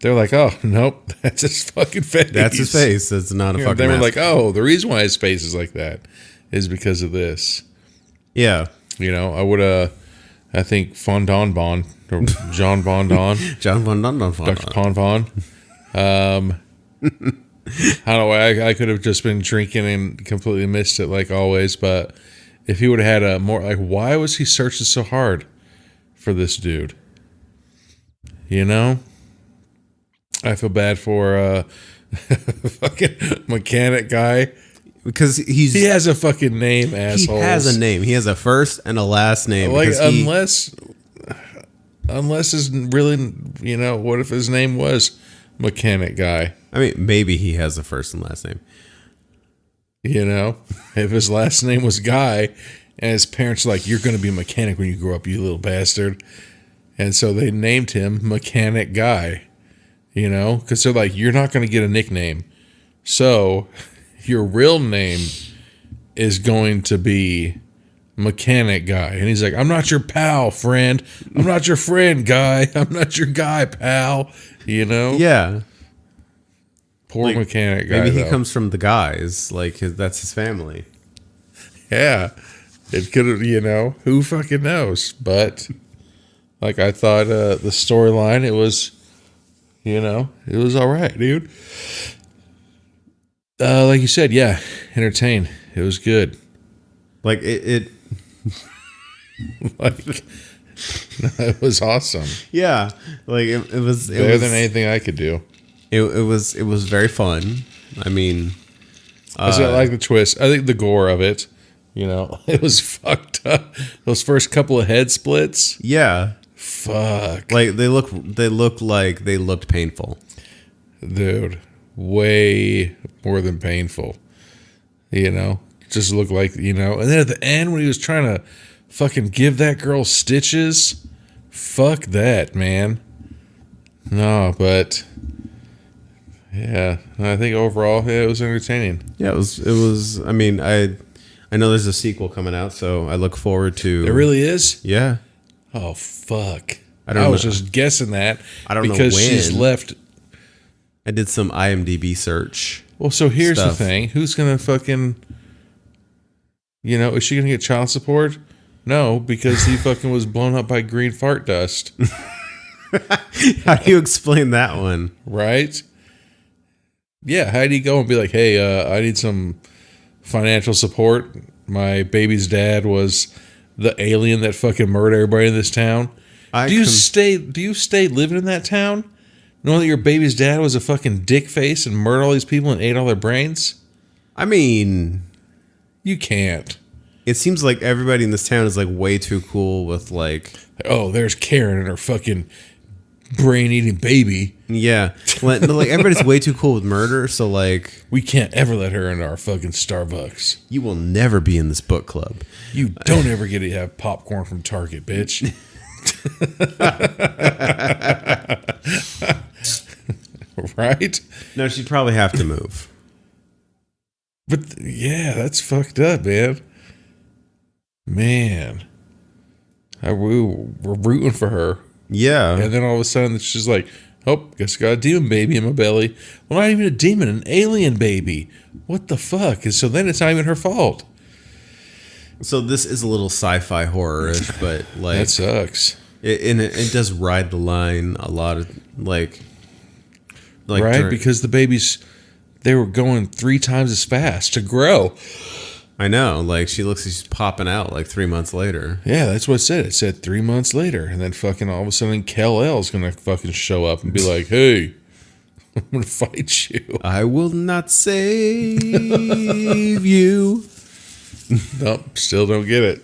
They're like, oh, nope, that's his fucking face. That's his face. That's not a fucking They were mask. like, oh, the reason why his face is like that is because of this. Yeah. I would I think Fondon Bon or John Bondon, John Von Dundon. Dr. Pon Von. I don't know. I could have just been drinking and completely missed it like always. But if he would have had a more like, why was he searching so hard for this dude? I feel bad for fucking mechanic guy. Because He has a fucking name, he asshole. has a name. He has a first and a last name. Like because he- unless his really, what if his name was mechanic guy? I mean, maybe he has a first and last name. If his last name was Guy, and his parents were like, you're going to be a mechanic when you grow up, you little bastard. And so they named him Mechanic Guy, because they're like, you're not going to get a nickname. So your real name is going to be mechanic guy. And he's like, I'm not your pal, friend. I'm not your friend, guy. I'm not your guy, pal. You know? Yeah. Poor Like, mechanic guy. Maybe he though. comes from the guys. Like, that's his family. Yeah. It could have, who fucking knows? But, like, I thought the storyline, it was, it was all right, dude. Like you said, yeah, entertain. It was good. Like, it Like, it was awesome. yeah. Like, it was... Better than anything I could do. It was very fun. I mean... I like the twist. I think the gore of it, it was fucked up. Those first couple of head splits. Yeah. Fuck. Like, they looked like they looked painful. Dude, way more than painful. Just looked like, and then at the end when he was trying to fucking give that girl stitches, fuck that, man. No, but yeah, I think overall, yeah, it was entertaining. Yeah, it was I mean, I know there's a sequel coming out, so I look forward to... It really is? Yeah. Oh, fuck. I was just guessing that. I don't know because when. she's left. I did some IMDb search. Well, so here's stuff. the thing. Who's going to fucking, is she going to get child support? No, because he fucking was blown up by green fart dust. How do you explain that one? Right? Yeah, how do you go and be like, hey, I need some financial support. My baby's dad was the alien that fucking murdered everybody in this town. Do you stay living in that town? Knowing that your baby's dad was a fucking dick face and murdered all these people and ate all their brains? I mean, You can't. it seems like everybody in this town is like way too cool with like... Oh, there's Karen and her fucking brain-eating baby. Yeah. Like everybody's way too cool with murder, so like... We can't ever let her into our fucking Starbucks. You will never be in this book club. You don't ever get to have popcorn from Target, bitch. Right? No, she'd probably have to move. But yeah, that's fucked up, man. Man. We're rooting for her. Yeah. And then all of a sudden she's like, oh, guess I got a demon baby in my belly. Well, not even a demon, an alien baby. What the fuck? And so then it's not even her fault. So this is a little sci-fi horror-ish, but like... That sucks. It does ride the line a lot of like right? Because the babies, they were going 3 times as fast to grow. I know, like she looks like she's popping out like 3 months later. Yeah, that's what it said. It said 3 months later, and then fucking all of a sudden Kal-El's gonna fucking show up and be like, "Hey, I'm gonna fight you." I will not save you. Nope, still don't get it.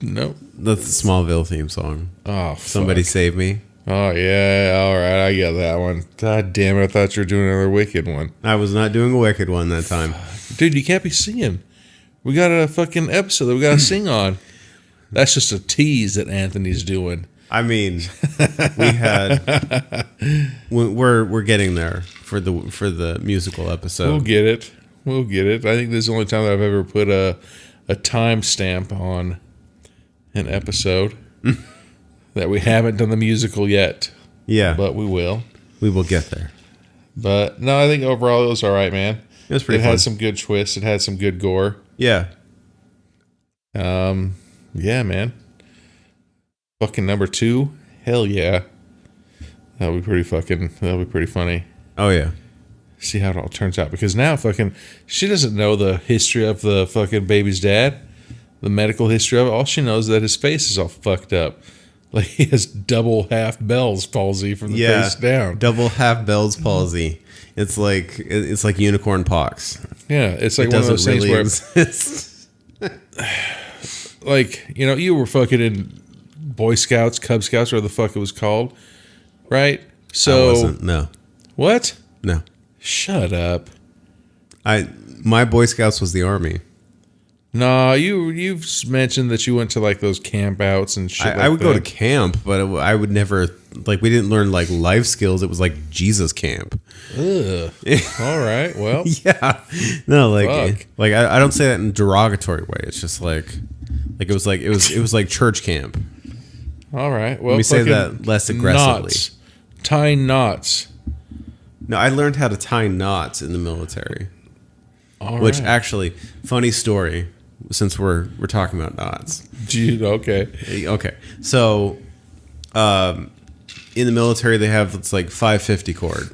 Nope. That's the Smallville theme song. Oh, Somebody fuck. Save Me. Oh yeah, all right, I get that one. God damn it, I thought you were doing another Wicked one. I was not doing a Wicked one that time. Dude, you can't be singing. We got a fucking episode that we gotta sing on. That's just a tease that Anthony's doing. I mean, we had we're getting there for the musical episode. We'll get it. We'll get it. I think this is the only time that I've ever put a timestamp on an episode that we haven't done the musical yet. Yeah, But we will. we will get there. But no, I think overall it was all right, man. It was pretty It fun. had some good twists. It had some good gore. Yeah. Yeah, man. Fucking number 2. Hell yeah. That'll be pretty funny. Oh yeah. See how it all turns out. Because now fucking she doesn't know the history of the fucking baby's dad. The medical history of it. All she knows is that his face is all fucked up. Like he has double half Bell's palsy from the face down. Double half Bell's palsy. It's like unicorn pox. Yeah, it's like It one of doesn't those things really where exist. like, you were fucking in Boy Scouts, Cub Scouts, or the fuck it was called. Right? So I wasn't. No. what? No. Shut up. My Boy Scouts was the Army. No, you've mentioned that you went to like those camp outs and shit. I would go to camp, but I would never like. We didn't learn like life skills. It was like Jesus camp. Ugh. All right. Well. Yeah. No, Fuck. like I don't say that in a derogatory way. It's just like it was like church camp. All right. Well, Let me say that less aggressively. Knots. Tying knots. No, I learned how to tie knots in the military. All Which right. actually, funny story. Since we're talking about knots. Okay. Okay. So, in the military, they have it's like 550 cord.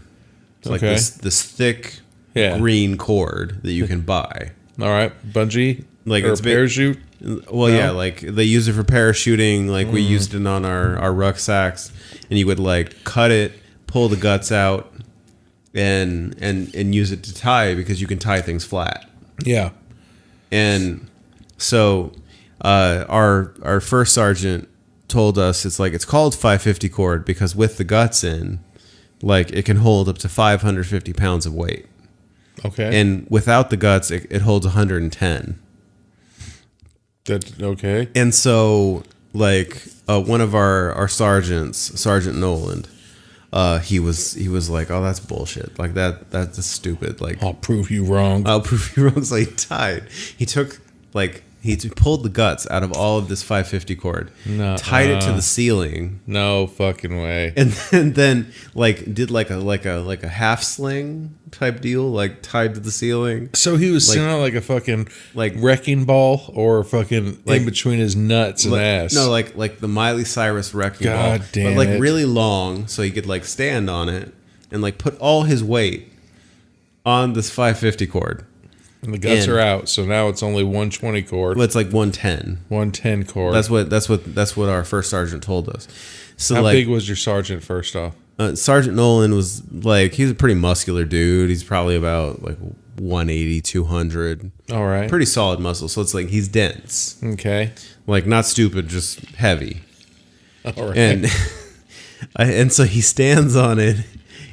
It's like Okay. this thick Yeah. green cord that you can buy. All right. Bungee. Like or it's a parachute. Well, No? yeah, like they use it for parachuting. Like we used it on our rucksacks, and you would like cut it, pull the guts out, and use it to tie because you can tie things flat. Yeah. And so our first sergeant told us it's called 550 cord because with the guts in, like it can hold up to 550 pounds of weight, Okay. and without the guts, it holds 110. That okay. And so, like one of our sergeants, Sergeant Noland, he was like, "Oh, that's bullshit. Like that's stupid. Like I'll prove you wrong. I'll prove you wrong." So he took he pulled the guts out of all of this 550 cord, No, tied it to the ceiling, No fucking way. and then like did like a half sling type deal, like tied to the ceiling. So he was like- sitting out like a fucking like- wrecking ball or fucking Like- in between his nuts and ass. No, like the Miley Cyrus wrecking ball, God damn but like it. really long, so he could like stand on it and like put all his weight on this 550 cord. and the guts and- are out. So now it's only 120 cord, Well, it's like 110. 110 cord. That's what our first sergeant told us. So How like big was your sergeant first off? Sergeant Nolan was like, he's a pretty muscular dude. He's probably about like 180, 200. All right. Pretty solid muscle. So it's like he's dense, Okay. like not stupid, just heavy. All right. And and so he stands on it,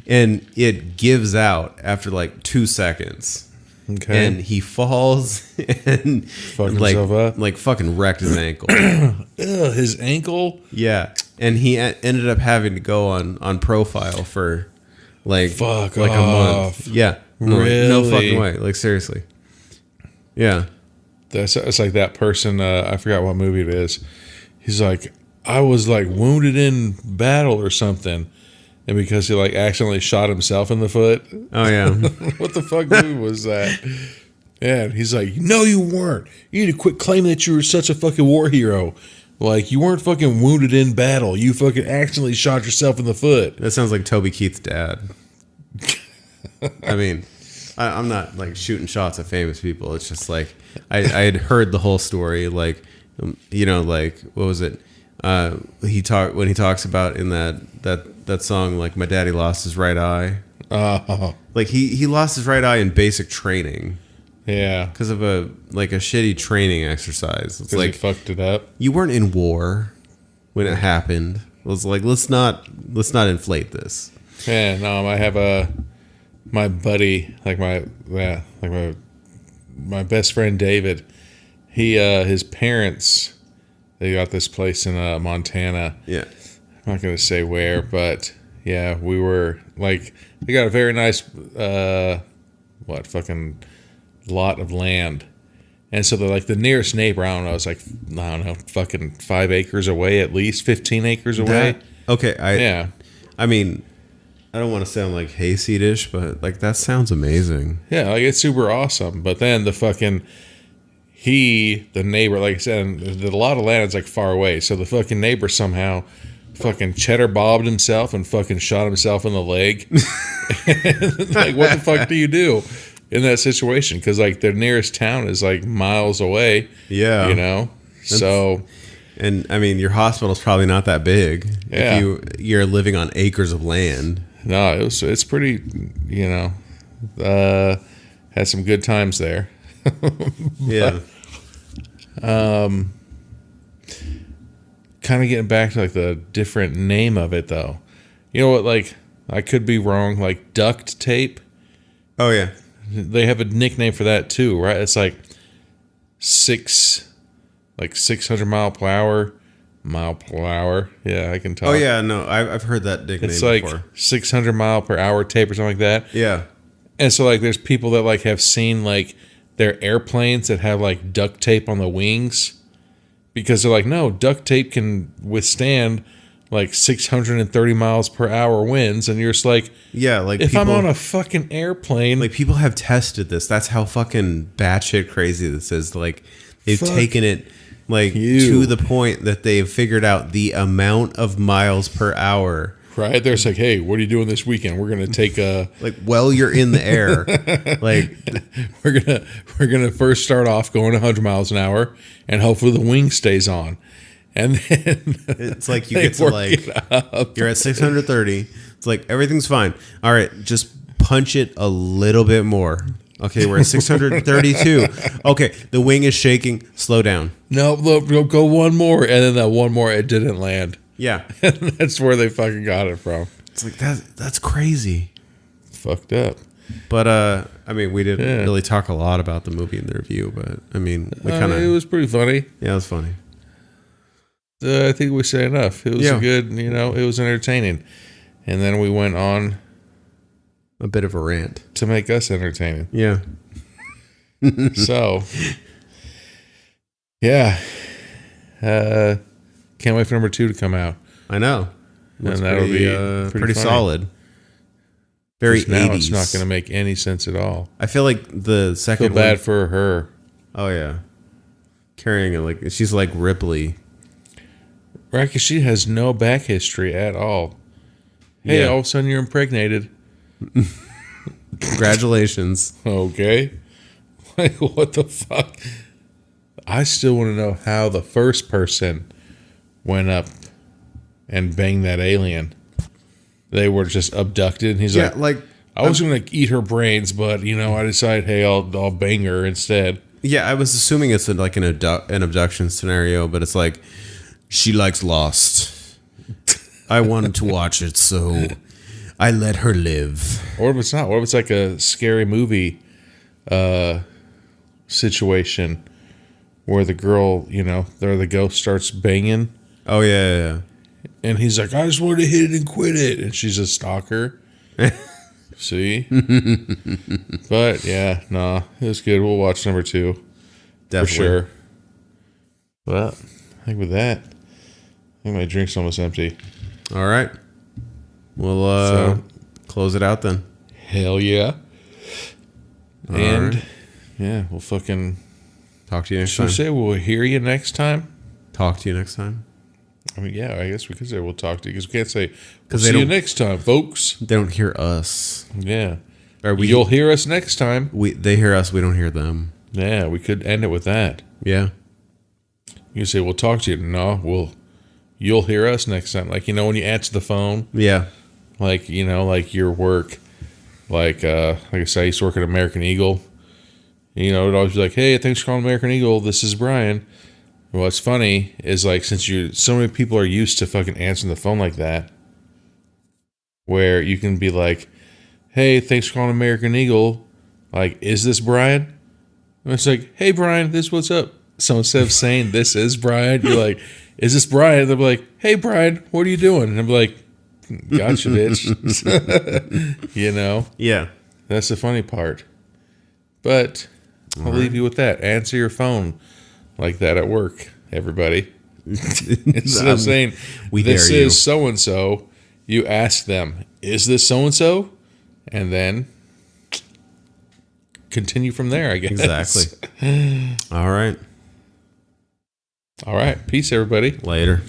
and it gives out after like 2 seconds. okay. And he falls and himself up? like fucking wrecked his ankle. Ugh, his ankle. Yeah, and he ended up having to go on profile for like Fuck like a off. month. Yeah, no Really? fucking way. Like seriously. Yeah, It's like that person. I forgot what movie it is. He's like, I was like wounded in battle or something, and because he like accidentally shot himself in the foot. oh yeah. What the fuck movie was that? Yeah, and he's like, no, you weren't. You need to quit claiming that you were such a fucking war hero. Like, you weren't fucking wounded in battle. You fucking accidentally shot yourself in the foot. That sounds like Toby Keith's dad. I mean, I'm not like shooting shots at famous people. It's just like I had heard the whole story. Like, you know, like what was it? He talks about in that song, like my daddy lost his right eye. Oh, Like he lost his right eye in basic training yeah. because of a shitty training exercise. It's Because he like fucked it up. you weren't in war when it happened. It was like let's not inflate this. Yeah, no, I have my buddy, my best friend David. He his parents, they got this place in Montana. Yeah. I'm not gonna say where, but yeah, we were like, they got a very nice fucking lot of land, and so they're like the nearest neighbor. I don't know. It's like I don't know, fucking 5 acres away, at least 15 acres away. Okay, Yeah. I mean, I don't want to sound like hayseedish, but like that sounds amazing. Yeah, like it's super awesome. But then the neighbor, like I said, a lot of land is like far away. So the fucking neighbor somehow fucking cheddar bobbed himself and fucking shot himself in the leg. Like, what the fuck do you do in that situation? Because like the nearest town is like miles away. Yeah. You know? So And I mean, your hospital's probably not that big. Yeah. If you're living on acres of land. no, it's pretty, you know, had some good times there. Yeah. Kind of getting back to like the different name of it though. You know what, like I could be wrong, like duct tape. Oh yeah. They have a nickname for that too, right? It's like 600 mile per hour. Yeah, I can talk. Oh yeah, no, I've heard that nickname It's like before. 600 mile per hour tape or something like that. Yeah. And so like there's people that like have seen like their airplanes that have like duct tape on the wings because they're like, no, duct tape can withstand like 630 miles per hour winds. And you're just like, Yeah, like if people, I'm on a fucking airplane, like people have tested this. That's how fucking batshit crazy this is. Like they've Fuck taken it like you. to the point that they've figured out the amount of miles per hour. right? They're just like, hey, what are you doing this weekend? We're gonna take a Like while you're in the air, like we're gonna first start off going 100 miles an hour, and hopefully the wing stays on, and then it's like you they get to work like it up. you're at 630. It's like everything's fine. All right, just punch it a little bit more. Okay, we're at 632. Okay, the wing is shaking. Slow down. No, look, go one more, and then that one more, it didn't land. Yeah, And that's where they fucking got it from. it's like that's crazy. Fucked up. But I mean, we didn't Yeah. really talk a lot about the movie in the review, but I mean, we kind It of was pretty funny. yeah, it was funny. I think we said enough. It was Yeah. a good, it was entertaining. And then we went on A bit of a rant. to make us entertaining. Yeah, So, yeah. Can't wait for number 2 to come out. I know. Looks And that'll pretty, be pretty funny. solid. Very 'Cause now 80s. it's not going to make any sense at all. I feel like the Feel second bad one. for her. Oh yeah, carrying it like she's like Ripley. Right, because she has no back history at all. Hey, Yeah. all of a sudden you're impregnated. Congratulations. Okay. Like, what the fuck? I still want to know how the first person went up and banged that alien. They were just abducted. And he's Yeah, like, like I was going to eat her brains, but, I decided, hey, I'll bang her instead. yeah, I was assuming it's like an abduction scenario, but it's like she likes Lost. I wanted to watch it, so I let her live. Or if it's not, what if it's like a scary movie situation where the girl, the ghost starts banging. Oh yeah. And he's like, I just wanted to hit it and quit it. And she's a stalker. See? But, yeah, nah, it was good. We'll watch number 2 Definitely. for sure. Well, I think with that, I think my drink's almost empty. All right. We'll So- close it out then. Hell yeah. All And, right. yeah, we'll fucking... Talk to you next Should we time. say we'll hear you next time? Talk to you next time. I mean, yeah, I guess we could say we'll talk to you because we can't say, we'll 'Cause they see you don't- next time, folks. They don't hear us. Yeah. Or You'll hear us next time. they hear us. We don't hear them. Yeah, we could end it with that. Yeah. You say, we'll talk to you. No, you'll hear us next time. Like, when you answer the phone, Yeah. like, like your work, like I said, I used to work at American Eagle. It'd always be like, hey, thanks for calling American Eagle. This is Brian. What's funny is like, since so many people are used to fucking answering the phone like that, where you can be like, hey, thanks for calling American Eagle. Like, is this Brian? And it's like, hey, Brian, what's up? So instead of saying this is Brian, you're like, is this Brian? They'll be like, hey, Brian, what are you doing? And I'm like, gotcha, bitch. Yeah. That's the funny part. But I'll leave you with that. Answer your phone like that at work, everybody. Instead of saying, we this dare you. is so-and-so, you ask them, is this so-and-so? And then continue from there, I guess. Exactly. All right. All right. Peace, everybody. Later.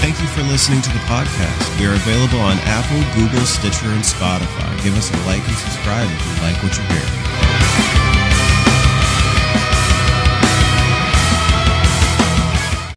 Thank you for listening to the podcast. We are available on Apple, Google, Stitcher, and Spotify. Give us a like and subscribe if you like what you're hearing.